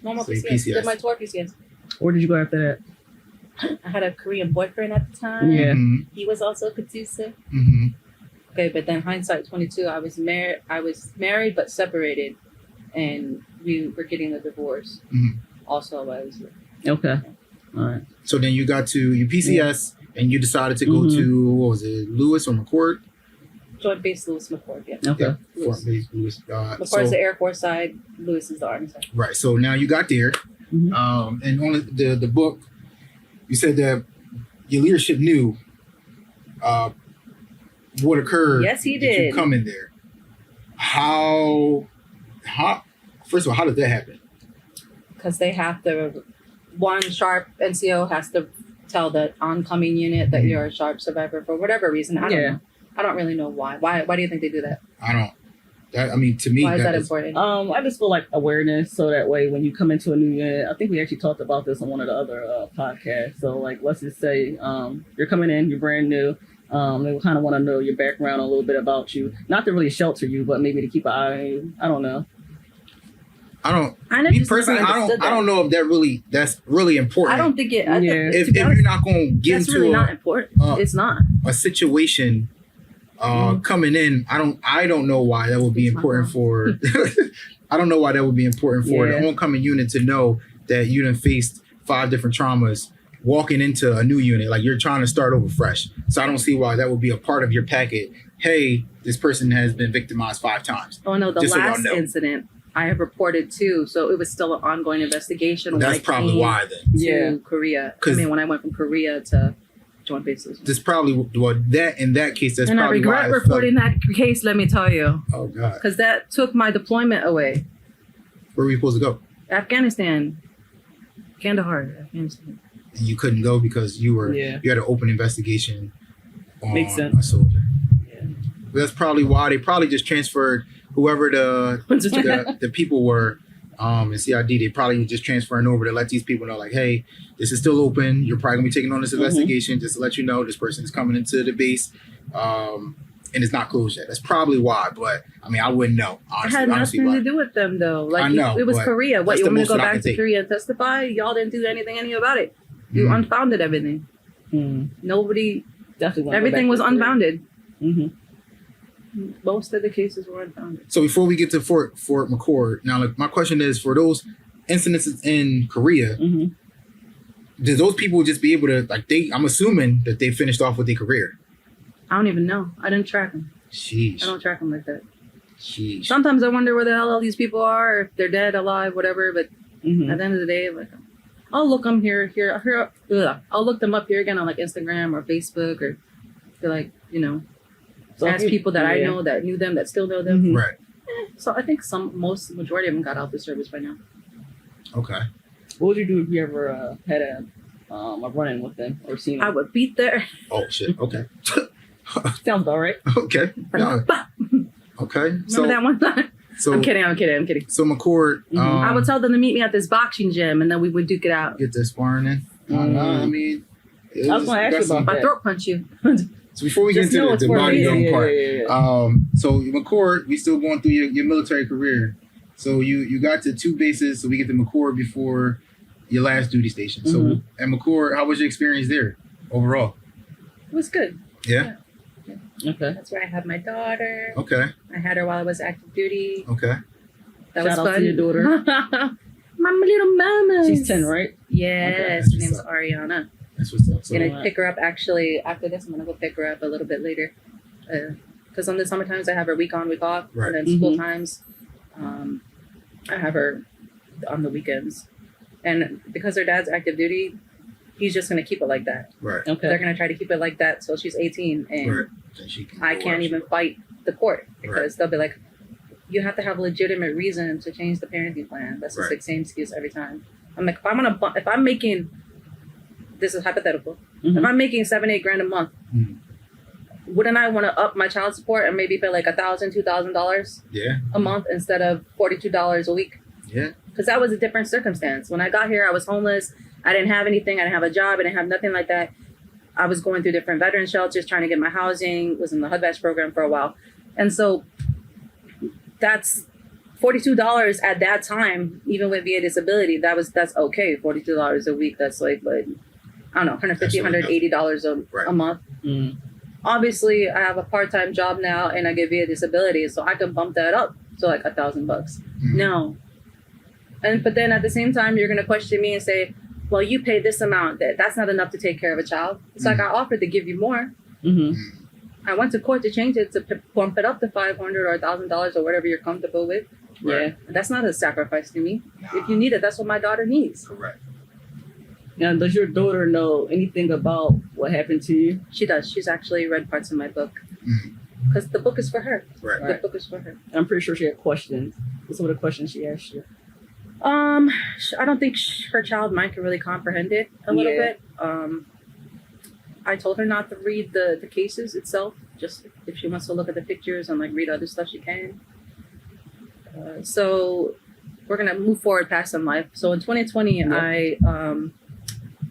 Normal So PCS. PCS. Did my tour PCS. Where did you go after I had a Korean boyfriend at the time. Yeah. He was also Katsusa. Mm-hmm. Okay, but then hindsight 22, I was married but separated, and we were getting a divorce. Also while I was here. that? Okay. All right. So then you got to your PCS and you decided to go to, what was it, Lewis or McCord? Joint base Lewis McCord, yeah. Okay. Fort Base Lewis. McCord is the Air Force side, Lewis is the Army side. Right. So now you got there. And on the book, you said that your leadership knew what occurred. Yes, he Did did. you come in there? How, first of all, how did that happen? Because they have to, one sharp NCO has to tell the oncoming unit that you're a sharp survivor for whatever reason. I don't know. I don't really know why. Why do you think they do that? I don't. To me, why is that important? I just feel like awareness, so that way when you come into a new unit, I think we actually talked about this on one of the other podcasts. So like, let's just say you're coming in, you're brand new. They kind of want to know your background, a little bit about you, not to really shelter you, but maybe to keep an eye on you. I don't know. Me personally, I don't know if that's really important. I don't think it. If you're not going to get into really not important. It's not a situation. Coming in, I don't know why that would be important for. I don't know why that would be important for the oncoming unit to know that you done faced 5 different traumas walking into a new unit. Like you're trying to start over fresh. So I don't see why that would be a part of your packet. Hey, this person has been victimized 5 times. Oh no, the last incident I have reported too. So it was still an ongoing investigation. That's probably why then. To Korea. I mean, when I went from Korea to joint bases. That's probably in that case. That's and probably I regret reporting that case. Let me tell you. Oh God. Because that took my deployment away. Where were you supposed to go? Afghanistan, Kandahar, Afghanistan. And you couldn't go because you had an open investigation on a soldier. Yeah. That's probably why they probably just transferred whoever the people were. In CID, they probably just transferring over to let these people know, like, hey, this is still open. You're probably gonna be taking on this investigation just to let you know this person is coming into the base, and it's not closed yet. That's probably why. But I mean, I wouldn't know. Honestly, it had nothing to do with them, though. Like I know, it was Korea. What, you want me to go back to Korea and testify? Y'all didn't do any about it. You unfounded everything. Nobody. Definitely. Everything was unfounded. Most of the cases were unfounded. So before we get to Fort McCord, now like, my question is, for those incidences in Korea, did those people just be able to, I'm assuming that they finished off with their career? I don't even know. I didn't track them. Sheesh. I don't track them like that. Sheesh. Sometimes I wonder where the hell all these people are, if they're dead, alive, whatever. But at the end of the day, like, I'll look them here. I'll look them up here again on like Instagram or Facebook, or feel like, so ask people that I know that knew them, that still know them. Right. So I think majority of them got out the service by now. Okay. What would you do if you ever had a run-in with them or seen them? I would beat their. Oh shit. Okay. Sounds about right. Okay. Yeah. Okay. Remember that one time? So I'm kidding. So McCord, I would tell them to meet me at this boxing gym, and then we would duke it out. Get this sparring in. I mean, I was going to ask you about that. I throat punch you. So before we get into the bodybuilding part, so McCord, we still going through your military career. So you got to 2 bases, so we get to McCord before your last duty station. So at McCord, how was your experience there overall? It was good. Yeah. Okay. That's where I had my daughter. Okay. I had her while I was active duty. Okay. That Shout was out fun. to your daughter. My little mama. She's 10, right? Yes, Okay. her name's Ariana. That's what's up. So, I'm gonna pick her up actually after this. I'm gonna go pick her up a little bit later, because on the summer times I have her week on, week off, Right. and then school times, I have her on the weekends. And because her dad's active duty, he's just gonna keep it like that. right. Okay. They're gonna try to keep it like that till she's 18, and Right. Then she can I go can't where even she- fight the court because they'll be like, you have to have a legitimate reason to change the parenting plan. That's just Right. the same excuse every time. I'm like, if I'm making, this is hypothetical, Mhm. if I'm making $7-8 grand a month, Mhm. wouldn't I want to up my child support and maybe pay like $1,000-$2,000 Yeah. a month instead of $42 a week? Yeah. Because that was a different circumstance. When I got here, I was homeless. I didn't have anything. I didn't have a job. I didn't have nothing like that. I was going through different veteran shelters, trying to get my housing, was in the HUD-VASH program for a while. And so that's $42 at that time, even with VA disability, that's okay. $42 a week. That's like, but I don't know, $150, $180 a month. Mm. Obviously, I have a part-time job now and I get VA disability, so I can bump that up to like $1,000. No. But then at the same time, you're going to question me and say, well, you pay this amount. That's not enough to take care of a child. It's like I offered to give you more. Mm-hmm. I went to court to change it to bump it up to $500 or $1,000 or whatever you're comfortable with. Right. Yeah, that's not a sacrifice to me. Nah. If you need it, that's what my daughter needs. Correct. Now, does your daughter know anything about what happened to you? She does. She's actually read parts of my book because the book is for her. Right. The book is for her. I'm pretty sure she had questions. What's some of the questions she asked you? I don't think her child mind can really comprehend it a little Yeah. bit. I told her not to read the cases itself. Just if she wants to look at the pictures and like read other stuff, she can. So we're gonna move forward past some life. So in 2020, I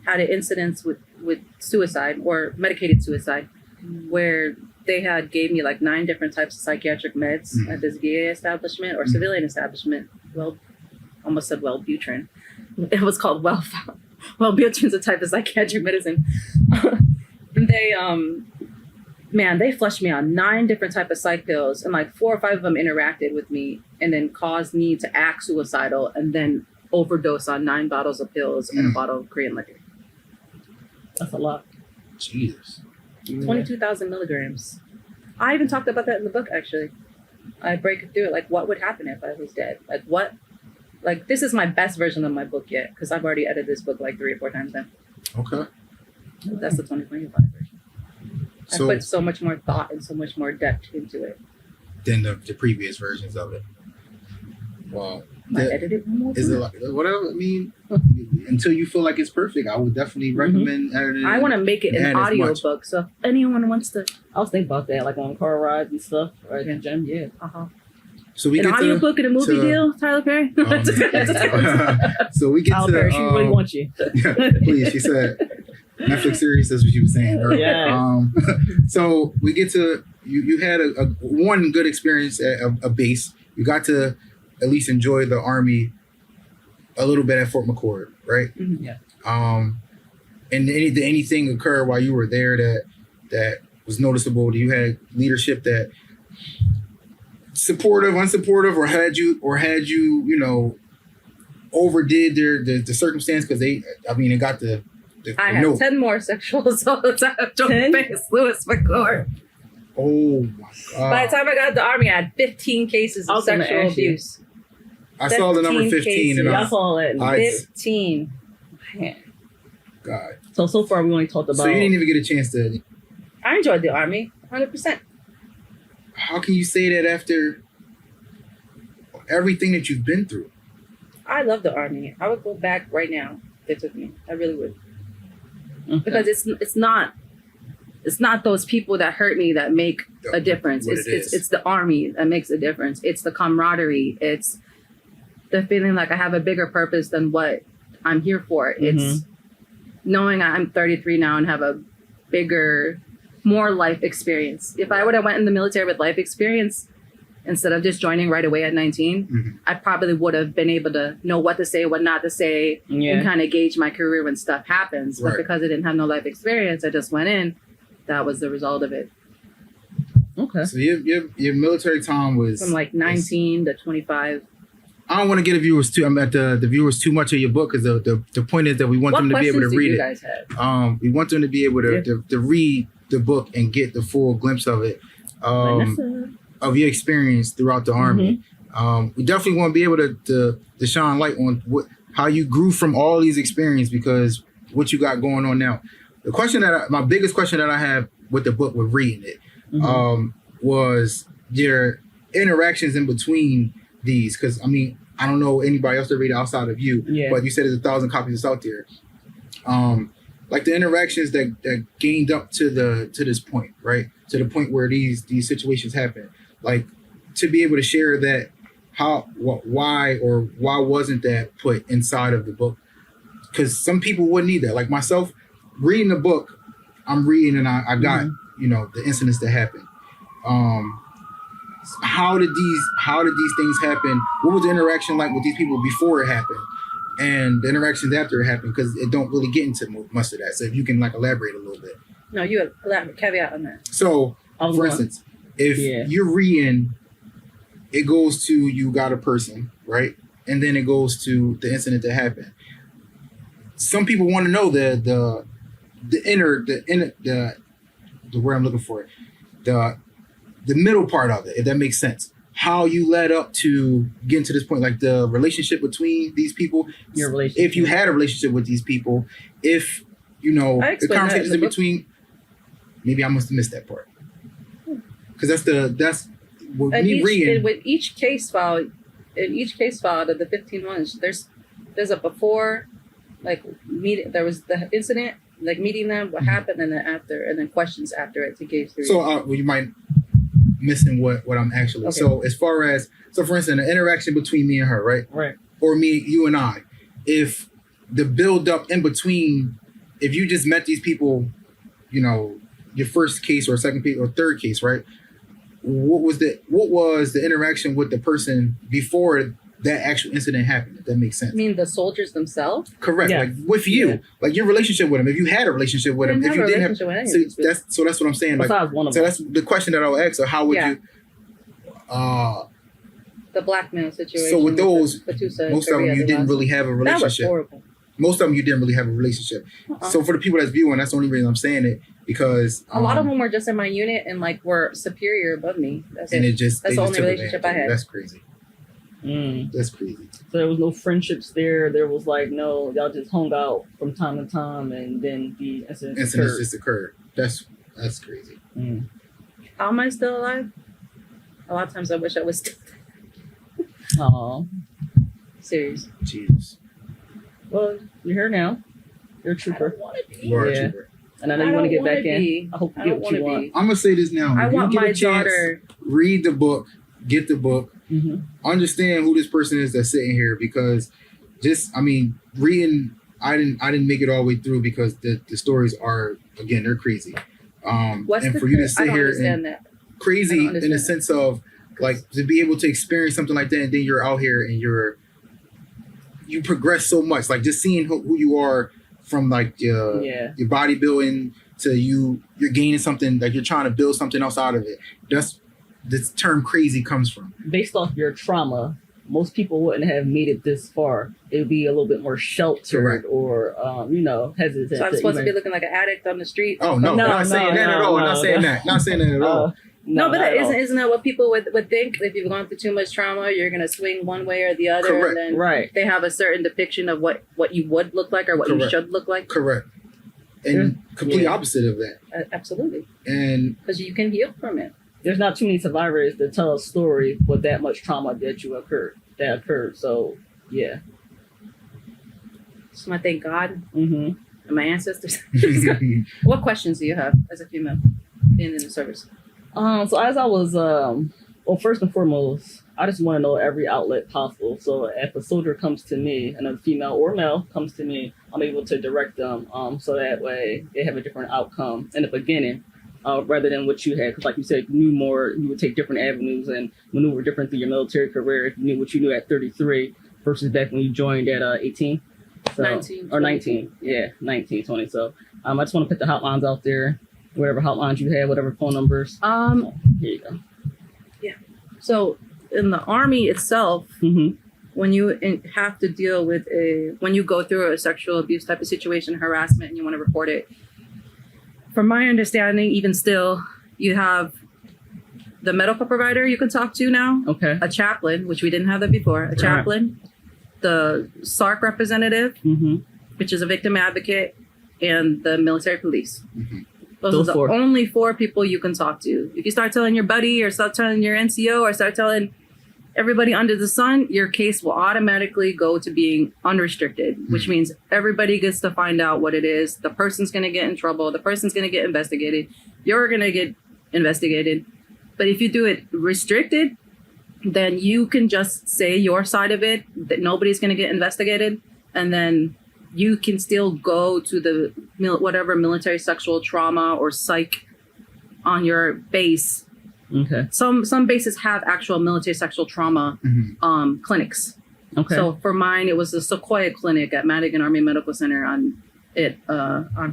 had an incident with suicide or medicated suicide, where they had gave me like 9 different types of psychiatric meds at this VA establishment or civilian establishment. Well, almost said Wellbutrin. It was called Wellbutrin's a type of psychiatric medicine. They flushed me on 9 different type of psych pills, and like 4 or 5 of them interacted with me and then caused me to act suicidal and then overdose on 9 bottles of pills and a bottle of Korean liquor. That's a lot. Jesus. 22,000 milligrams. I even talked about that in the book, actually. I break it through it, like what would happen if I was dead? Like what? Like this is my best version of my book yet, because I've already edited this book like 3 or 4 times now. Okay. That's the 2025 version. I So put so much more thought and so much more depth into it. than the previous versions of it. Wow. I edited one more time. Is it like whatever? I mean, until you feel like it's perfect, I would definitely recommend editing. I want to make it an audio book, so if anyone wants to, I was thinking about that, like on car rides and stuff, or at the gym. Yeah. So we an get audio to, book and a movie to- deal, Tyler Perry. so we get Tyler to Perry, she really the, wants you. please. She said Netflix series. That's what she was saying earlier. Yeah. So we get to you had a one good experience at a base. You got to at least enjoy the Army a little bit at Fort McCord, right? Mhm. Yeah. And did anything occur while you were there that was noticeable? Do you had leadership that supportive, unsupportive, or had you overdid the circumstance? Because it got the I had note. 10 more sexual assaults after 10? Lewis McCord. Oh my God. By the time I got to the Army, I had 15 cases I of was gonna sexual ask you. abuse. I saw the number 15 15 and cases. I saw that. I- 15. Man. God. So far we only talked about. So you didn't even get a chance to. I enjoyed the Army, 100%. How can you say that after everything that you've been through? I love the Army. I would go back right now if they took me. I really would. Okay. Because it's not those people that hurt me that make a difference. What It's the Army that makes a difference. It's the camaraderie. It's the feeling like I have a bigger purpose than what I'm here for. It's knowing I'm 33 now and have a bigger, more life experience. If I would have went in the military with life experience instead of just joining right away at 19, I probably would have been able to know what to say, what not to say, and kind of gauge my career when stuff happens. But Right. because I didn't have no life experience, I just went in. That was the result of it. Okay. So your military time was From like 19 to 25. I don't want to get the viewers too much of your book because the point is that we want them to be able to read it. What questions do you guys have? We want them to be able to read the book and get the full glimpse of it, of your experience throughout the Army. We definitely want to be able to shine light on how you grew from all these experiences, because what you got going on now. My biggest question that I have with the book, with reading it, was your interactions in between these. Because I mean, I don't know anybody else to read it outside of you, but you said there's 1,000 copies that's out there. Like the interactions that gained up to this point, right? To the point where these situations happen. Like, to be able to share that, why wasn't that put inside of the book? Because some people wouldn't need that. Like myself, reading the book, I'm reading and I got the incidents that happened. How did these things happen? What was the interaction like with these people before it happened, and the interactions after it happened? Because it don't really get into much of that. So if you can elaborate a little bit. No, you elaborate, caveat on that. So, for instance, if you're reading, it goes to you got a person, right, and then it goes to the incident that happened. Some people want to know the word I'm looking for, the middle part of it, if that makes sense. How you led up to getting to this point, like the relationship between these people. Your relationship. If you had a relationship with these people, if the conversations in between. Maybe I must have missed that part. Because that's with me reading. With each case file, of the 15 ones, there's a before, like there was the incident, like meeting them, what happened, and then after, and then questions after it to gauge through. So you might missing what I'm actually. Okay. So as far as for instance, the interaction between me and her, right? Right. Or you and I, if the build up in between, if you just met these people, your first case or second case or third case, right? What was the interaction with the person before that actual incident happened? If that makes sense. You mean the soldiers themselves? Correct. Yeah. Like with you, like your relationship with them. If you had a relationship with them, if you didn't have, so that's what I'm saying. Like, so that's the question that I'll ask. So how would you? The blackmail situation. So with those, most of them you didn't really have a relationship. That was horrible. Most of them you didn't really have a relationship. So for the people that's viewing, that's the only reason I'm saying it, because a lot of them were just in my unit and were superior above me. That's the only relationship I had. That's crazy. That's crazy. So there was no friendships there. There was no, y'all just hung out from time to time, and then the incidents just occurred. That's crazy. How am I still alive? A lot of times I wish I was still. Aww. Serious. Jesus. Well, you're here now. You're a trooper. You are a trooper. And I know you want to get back in. I hope you get what you want. I'm going to say this now. I want my daughter. Read the book. Get the book. Understand who this person is that's sitting here, because reading, I didn't make it all the way through because the stories are, again, they're crazy. And for you to sit here and crazy in the sense of to be able to experience something like that, and then you're out here and you progress so much, just seeing who you are from your bodybuilding to you're gaining something, you're trying to build something else out of it. That's this term crazy comes from. Based off your trauma, most people wouldn't have made it this far. It would be a little bit more sheltered or hesitant. So I'm supposed to be looking like an addict on the street? Oh no, not saying that at all. Not saying that at all. No, but isn't that what people would think? If you've gone through too much trauma, you're going to swing one way or the other. Correct. And then they have a certain depiction of what you would look like or what you should look like. Correct. And complete opposite of that. Absolutely. And because you can heal from it. There's not too many survivors that tell a story with that much trauma that occurred. So, yeah. So I thank God and my ancestors. What questions do you have as a female being in the service? So as I was, first and foremost, I just want to know every outlet possible. So if a soldier comes to me, and a female or male comes to me, I'm able to direct them so that way they have a different outcome in the beginning rather than what you had. Because like you said, you knew more, you would take different avenues and maneuver different through your military career if you knew what you knew at 33 versus back when you joined at 18. So, 19. Or 19. Yeah, 19, 20. So I just want to put the hotlines out there. Whatever hotlines you have, whatever phone numbers. Here you go. Yeah. So in the Army itself, when you have to deal with when you go through a sexual abuse type of situation, harassment, and you want to report it, from my understanding, even still, you have the medical provider you can talk to now, Okay. a chaplain, which we didn't have that before, a chaplain, the SARC representative, Mm-hmm. which is a victim advocate, and the military police. Mm-hmm. Those Those are the four. only 4 people you can talk to. If you start telling your buddy or start telling your NCO or start telling everybody under the sun, your case will automatically go to being unrestricted, which means everybody gets to find out what it is. The person's going to get in trouble. The person's going to get investigated. You're going to get investigated. But if you do it restricted, then you can just say your side of it, that nobody's going to get investigated. And then you can still go to the whatever military sexual trauma or psych on your base. Okay. Some bases have actual military sexual trauma clinics. Okay. So for mine, it was the Sequoia Clinic at Madigan Army Medical Center on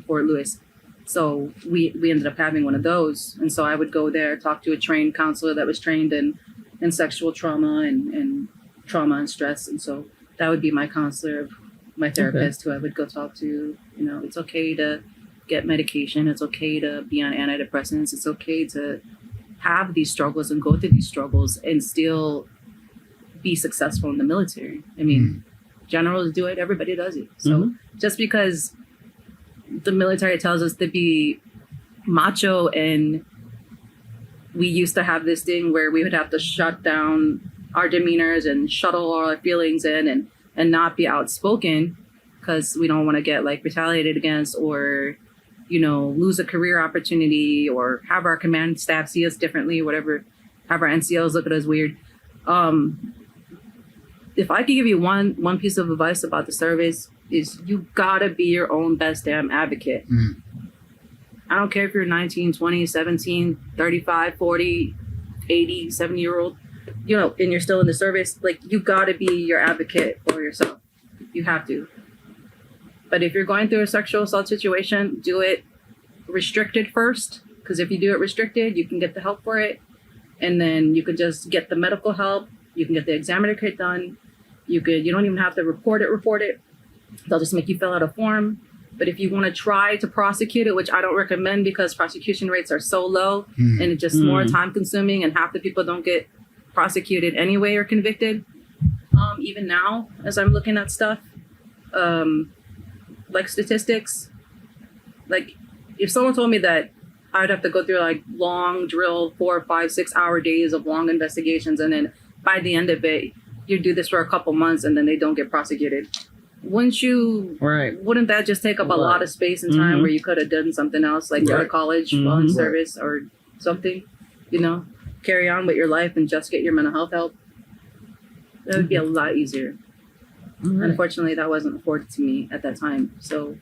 Fort Lewis. So we ended up having one of those, and so I would go there, talk to a trained counselor that was trained in sexual trauma and trauma and stress, and so that would be my counselor, my therapist, who I would go talk to. You know, it's okay to get medication. It's okay to be on antidepressants. It's okay to have these struggles and go through these struggles and still be successful in the military. I mean, generals do it, everybody does it. So just because the military tells us to be macho, and we used to have this thing where we would have to shut down our demeanors and shuttle all our feelings in and not be outspoken because we don't want to get like retaliated against or, you know, lose a career opportunity or have our command staff see us differently, whatever, have our NCOs look at us weird. If I could give you one piece of advice about the service, is you gotta be your own best damn advocate. I don't care if you're 19, 20, 17, 35, 40, 80, 70-year-old, you know, and you're still in the service, like you gotta be your advocate for yourself. You have to. But if you're going through a sexual assault situation, do it restricted first, because if you do it restricted, you can get the help for it, and then you can just get the medical help. You can get the examiner kit done. You don't even have to report it. They'll just make you fill out a form. But if you want to try to prosecute it, which I don't recommend because prosecution rates are so low and it's just more time consuming, and half the people don't get prosecuted anyway or convicted. Even now, as I'm looking at stuff, like statistics, like if someone told me that I'd have to go through like long drill 4, 5, 6 hour days of long investigations, and then by the end of it, you do this for a couple months and then they don't get prosecuted. Wouldn't that just take up a lot of space and time where you could have done something else, like go to college while in service or something, you know, carry on with your life and just get your mental health help? That would be a lot easier. Unfortunately, that wasn't afforded to me at that time. So,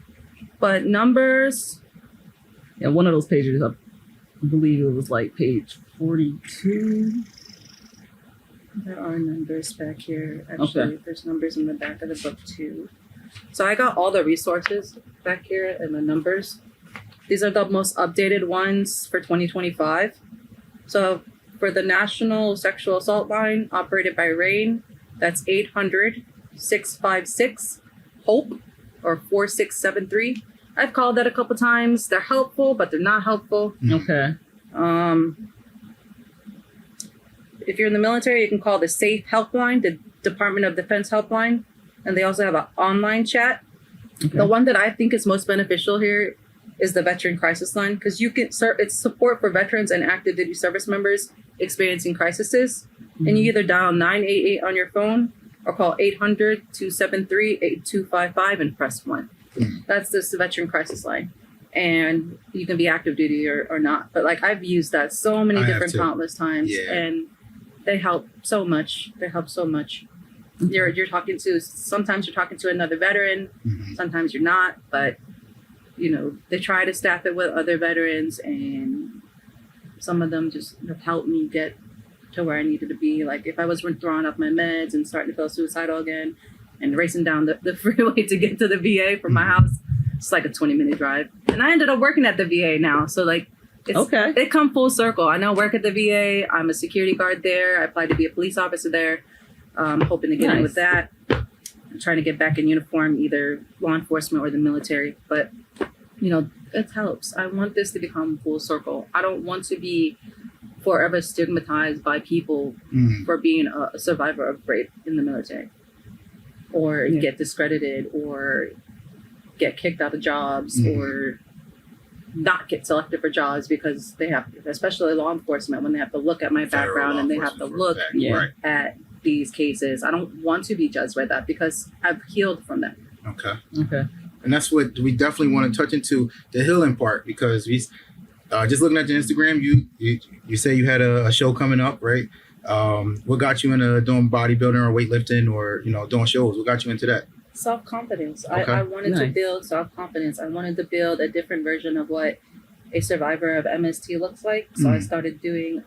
but numbers. Yeah, one of those pages, I believe it was like page 42. There are numbers back here. Actually, there's numbers in the back of the book too. So I got all the resources back here and the numbers. These are the most updated ones for 2025. So for the National Sexual Assault Line operated by RAIN, that's 800-656-HOPE or 4673. I've called that a couple times. They're helpful, but they're not helpful. Okay. If you're in the military, you can call the SAFE helpline, the Department of Defense helpline, and they also have an online chat. Okay. The one that I think is most beneficial here is the Veteran Crisis Line, because it's support for veterans and active duty service members experiencing crises, and you either dial 988 on your phone or call 800-273-8255 and press 1. That's the Veteran Crisis Line. And you can be active duty or not. But like I've used that so many different countless times, and they help so much. You're talking to, sometimes you're talking to another veteran, sometimes you're not, but you know, they try to staff it with other veterans, and some of them just have helped me get to where I needed to be. Like if I was throwing off my meds and starting to feel suicidal again and racing down the freeway to get to the VA from my house, it's like a 20-minute drive. And I ended up working at the VA now. So like, they come full circle. I now work at the VA. I'm a security guard there. I applied to be a police officer there. Hoping to get in with Nice. that. I'm trying to get back in uniform, either law enforcement or the military. But, it helps. I want this to become full circle. I don't want to be forever stigmatized by people for being a survivor of rape in the military, or get discredited, or get kicked out of jobs, or not get selected for jobs because they have, especially law enforcement, when they have to look at my background and they have to look at these cases. I don't want to be judged by that because I've healed from that. Okay. And that's what we definitely want to touch into, the healing part, because we just looking at your Instagram, you say you had a show coming up, right? What got you into doing bodybuilding or weightlifting or doing shows? What got you into that? Self-confidence. Okay. I wanted to Nice. build self-confidence. I wanted to build a different version of what a survivor of MST looks like. So I started doing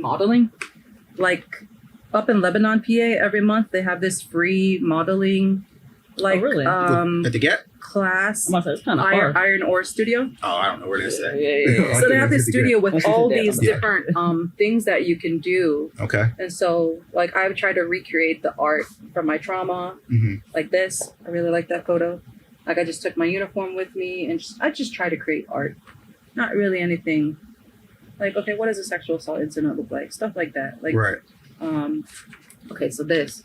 modeling. Like up in Lebanon, PA, every month they have this free modeling really? At the Gap? class. I'm about to say, it's kind of hard. Iron Ore Studio. Oh, I don't know where that's at. Yeah. So they have this studio I with should all do that. these Yeah. different things that you can do. Okay. And so, like, I would try to recreate the art from my trauma, like this. I really like that photo. Like, I just took my uniform with me and I just try to create art. Not really anything. Like, okay, what does a sexual assault incident look like? Stuff like that. Like, Right. Okay, so this,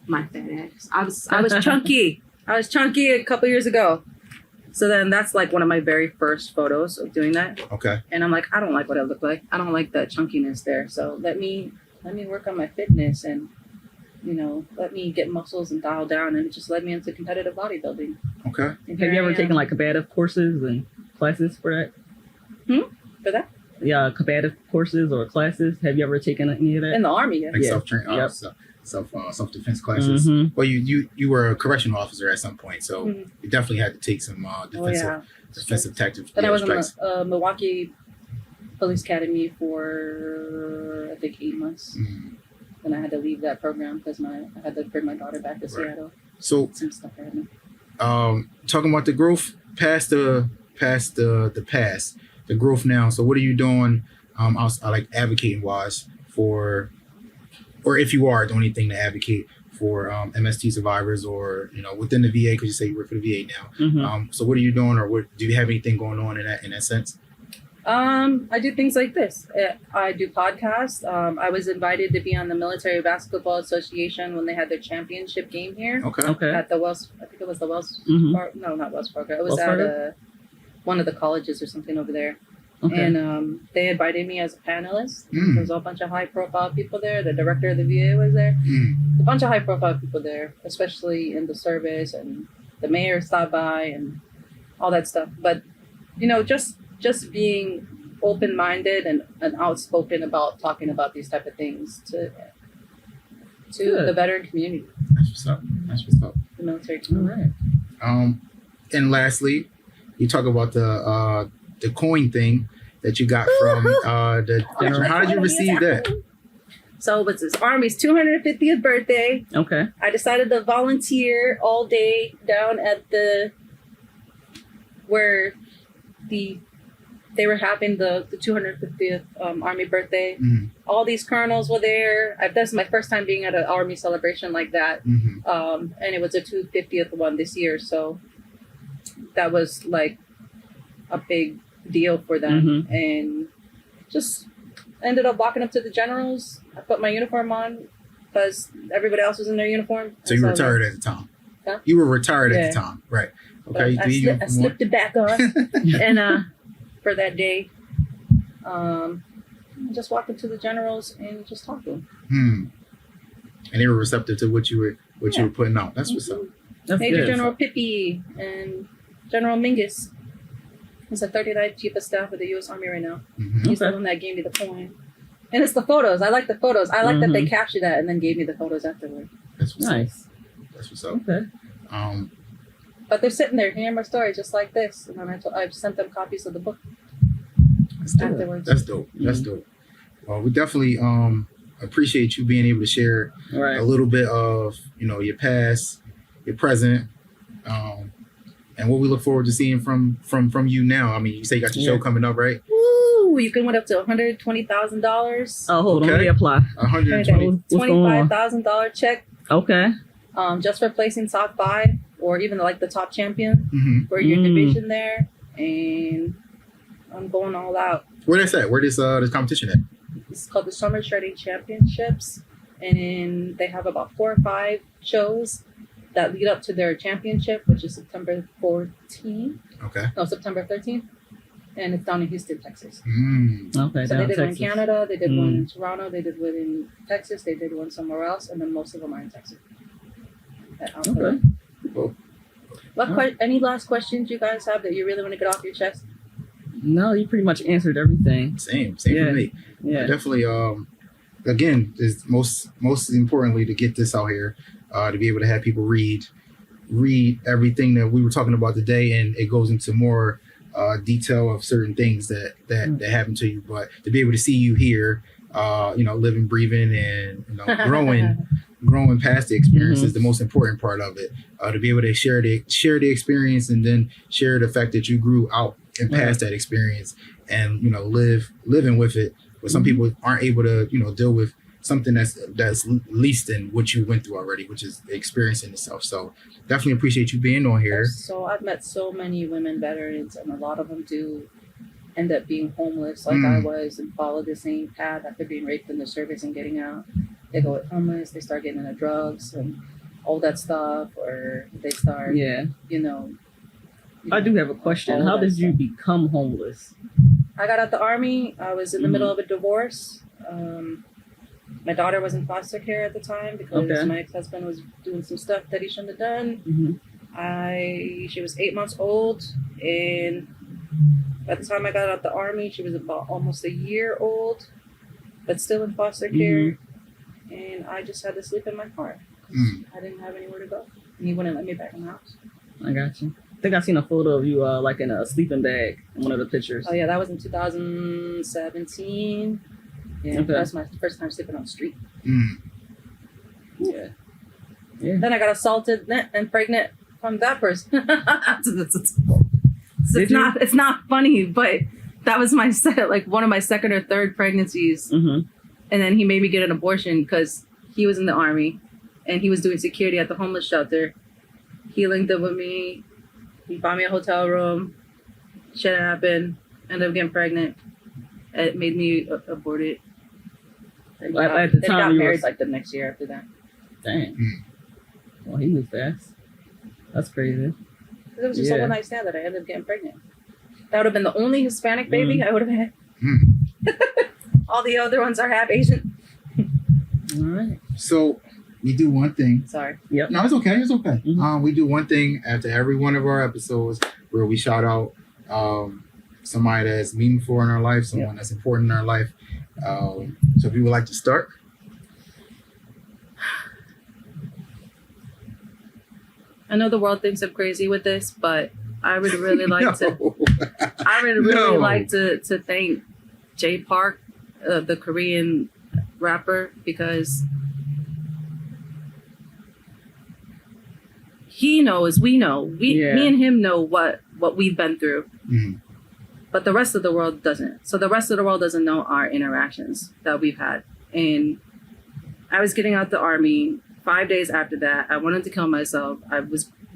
my fat ass. I was chunky. I was chunky a couple years ago. So then that's like one of my very first photos of doing that. Okay. And I'm like, I don't like what I look like. I don't like that chunkiness there. So let me work on my fitness and, let me get muscles and dial down. And it just led me into competitive bodybuilding. Okay. And Have here you I ever am. taken like combative courses and classes for that? For that? Yeah, combative courses or classes. Have you ever taken any of that? In the Army, yeah. Like Yeah. self-train, self defense classes. Mhm. Well, you were a correctional officer at some point, so Mhm. you definitely had to take some defensive tactics. Then I was strikes. in the Milwaukee Police Academy for, I think, 8 months. And I had to leave that program because I had to bring my daughter back to Seattle. So, Some stuff happened. talking about the growth past the past, the growth now. So, what are you doing? Like advocating wise for, or if you are doing anything to advocate for MST survivors, or within the VA, because you say you work for the VA now. So, what are you doing, or do you have anything going on in that sense? I do things like this. I do podcasts. I was invited to be on the Military Basketball Association when they had their championship game here Okay. at the Wells. I think it was the Wells. No, not Wells Fargo. It was Wells at Fargo? one of the colleges or something over there. Okay. And they invited me as a panelist. There was a bunch of high-profile people there. The director of the VA was there. A bunch of high-profile people there, especially in the service, and the mayor stopped by and all that stuff. But just being open-minded and outspoken about talking about these type of things to Good. the veteran community, That's what's up. the military All community. right. And lastly, you talk about the coin thing that you got from the general. How did you receive that? So it was his Army's 250th birthday. Okay. I decided to volunteer all day down at where they were having the 250th Army birthday. All these colonels were there. That's my first time being at an Army celebration like that. And it was a 250th one this year. So that was like a big deal for them. And just ended up walking up to the generals. I put my uniform on because everybody else was in their uniform. So you were retired at the time. Huh? You were retired at Yeah. the time, right? Okay. I slipped it back on, and for that day, just walked up to the generals and just talked to them. And they were receptive to what you were putting out. That's what's up. That's Major good. General Pippi and General Mingus. He's the 39th Chief of Staff of the U.S. Army right now. He's the one that gave me the coin. And it's the photos. I like the photos. I like that they captured that and then gave me the photos afterward. That's what's up. Nice. That's what's up. Okay. But they're sitting there hearing my story just like this. And then I sent them copies of the book That's dope. afterwards. That's dope. That's dope. Well, we definitely appreciate you being able to share All right. a little bit of your past, your present, and what we look forward to seeing from you now. I mean, you say you got your show coming up, right? Woo! Ooh, you can win up to $120,000. Oh, hold on, Okay. let me apply. 120. What's going on? $25,000 check. Okay. Just for placing top 5 or even like the top champion for your division there, and I'm going all out. Where that's at? Where this competition at? It's called the Summer Shredding Championships, and they have about 4 or 5 shows that lead up to their championship, which is September 14th. Okay. No, September 13th, and it's down in Houston, Texas. Okay. So they did one in Texas. Canada, they did one in Toronto, they did one in Texas, they did one somewhere else, and then most of them are in Texas. Okay. Cool. Any last questions you guys have that you really want to get off your chest? No, you pretty much answered everything. Same Yeah. for me. Yeah. Definitely. Again, is most importantly to get this out here, to be able to have people read everything that we were talking about today, and it goes into more detail of certain things that happen to you. But to be able to see you here, living, breathing, and growing past the experience is the most important part of it. To be able to share the experience, and then share the fact that you grew out and past that experience, and living with it. But some people aren't able to deal with something that's least in what you went through already, which is experiencing itself. So definitely appreciate you being on here. So I've met so many women veterans, and a lot of them do end up being homeless, like I was, and follow the same path after being raped in the service and getting out. They go homeless, they start getting into drugs and all that stuff, or they start, I do have a question. How did you become homeless? I got out the Army. I was in the middle of a divorce. My daughter was in foster care at the time because my ex-husband was doing some stuff that he shouldn't have done. She was 8 months old, and by the time I got out the Army, she was about almost a year old, but still in foster care. And I just had to sleep in my car. I didn't have anywhere to go, and he wouldn't let me back in the house. I got you. I think I seen a photo of you like in a sleeping bag in one of the pictures. Oh yeah, that was in 2017. Yeah, that was my first time sleeping on the street. Yeah. Then I got assaulted and pregnant from that person. It's not funny, but that was my one of my second or third pregnancies. And then he made me get an abortion because he was in the Army and he was doing security at the homeless shelter. He linked up with me. He bought me a hotel room. Shit happened. Ended up getting pregnant. It made me abort it. At the time, got married like the next year after that. Dang. Well, he moved fast. That's crazy. It was just a one night stand that I ended up getting pregnant. That would have been the only Hispanic baby I would have had. All the other ones are half Asian. All right. So we do one thing. Sorry. Yep. No, it's okay. It's okay. We do one thing after every one of our episodes where we shout out somebody that's meaningful in our life, someone that's important in our life. So if you would like to start. I know the world thinks I'm crazy with this, but I would really like to thank Jay Park, the Korean rapper, because he knows, me and him know what we've been through, but the rest of the world doesn't. So the rest of the world doesn't know our interactions that we've had. And I was getting out the Army. 5 days after that, I wanted to kill myself.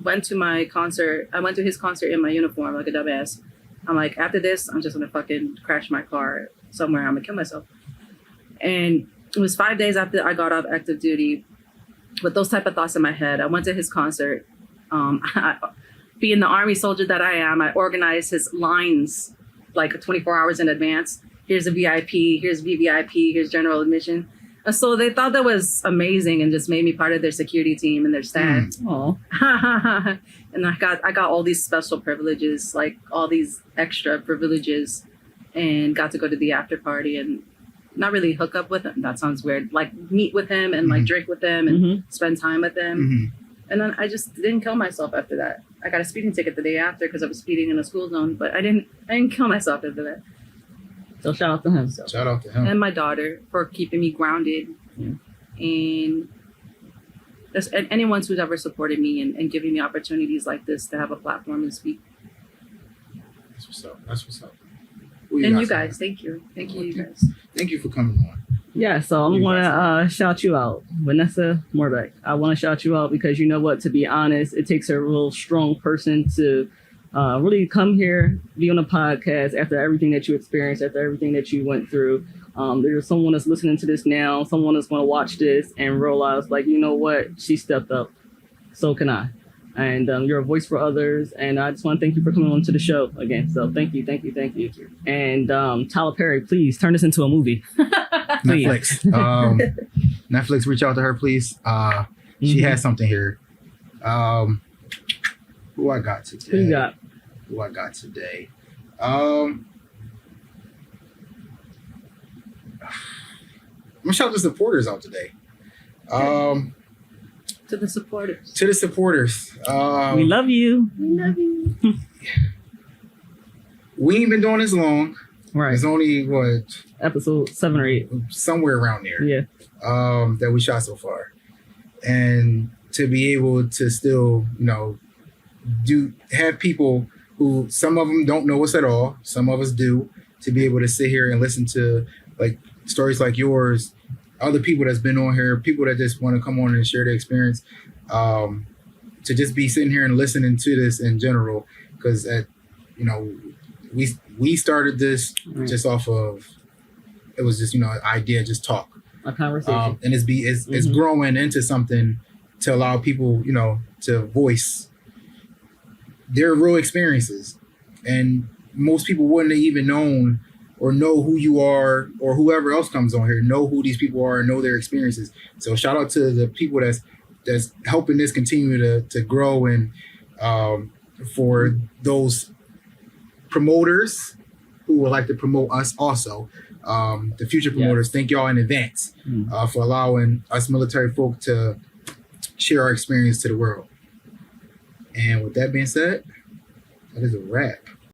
Went to my concert. I went to his concert in my uniform like a dumbass. I'm like, after this, I'm just gonna fucking crash my car somewhere. I'm gonna kill myself. And it was 5 days after I got off active duty with those type of thoughts in my head. I went to his concert. Being the Army soldier that I am, I organized his lines like 24 hours in advance. Here's a VIP, here's VVIP, here's general admission. And so they thought that was amazing and just made me part of their security team and their staff. And I got all these special privileges, like all these extra privileges, and got to go to the after party and not really hook up with him. That sounds weird. Like meet with him and like drink with him and spend time with him. And then I just didn't kill myself after that. I got a speeding ticket the day after because I was speeding in a school zone, but I didn't kill myself after that. So shout out to him. Shout out to him. And my daughter for keeping me grounded. And anyone who's ever supported me and giving me opportunities like this to have a platform and speak. That's what's up. That's what's up. And you guys, thank you. Thank you, you guys. Thank you for coming on. Yeah, so I'm gonna shout you out, Vanessa Morbeck. I want to shout you out because you know what? To be honest, it takes a real strong person to really come here, be on a podcast after everything that you experienced, after everything that you went through. There's someone that's listening to this now, someone that's going to watch this and realize, like, you know what? She stepped up. So can I. And you're a voice for others. And I just want to thank you for coming on to the show again. So thank you. And Tyler Perry, please turn this into a movie. Netflix. Netflix, reach out to her, please. She has something here. Who I got today? Who I got today? I'm gonna shout the supporters out today. To the supporters. We love you. We ain't been doing this long. Right. It's only episode 7 or 8. Somewhere around there. Yeah. That we shot so far. And to be able to still, have people who, some of them don't know us at all, some of us do, to be able to sit here and listen to like stories like yours, other people that's been on here, people that just want to come on and share their experience, to just be sitting here and listening to this in general, because we started this just off of, it was just an idea, just talk, a conversation, and it's growing into something to allow people to voice their real experiences, and most people wouldn't have even known or know who you are, or whoever else comes on here, know who these people are and know their experiences. So shout out to the people that's helping this continue to grow, and for those promoters who would like to promote us also, the future promoters, thank y'all in advance for allowing us military folk to share our experience to the world. And with that being said, that is a wrap.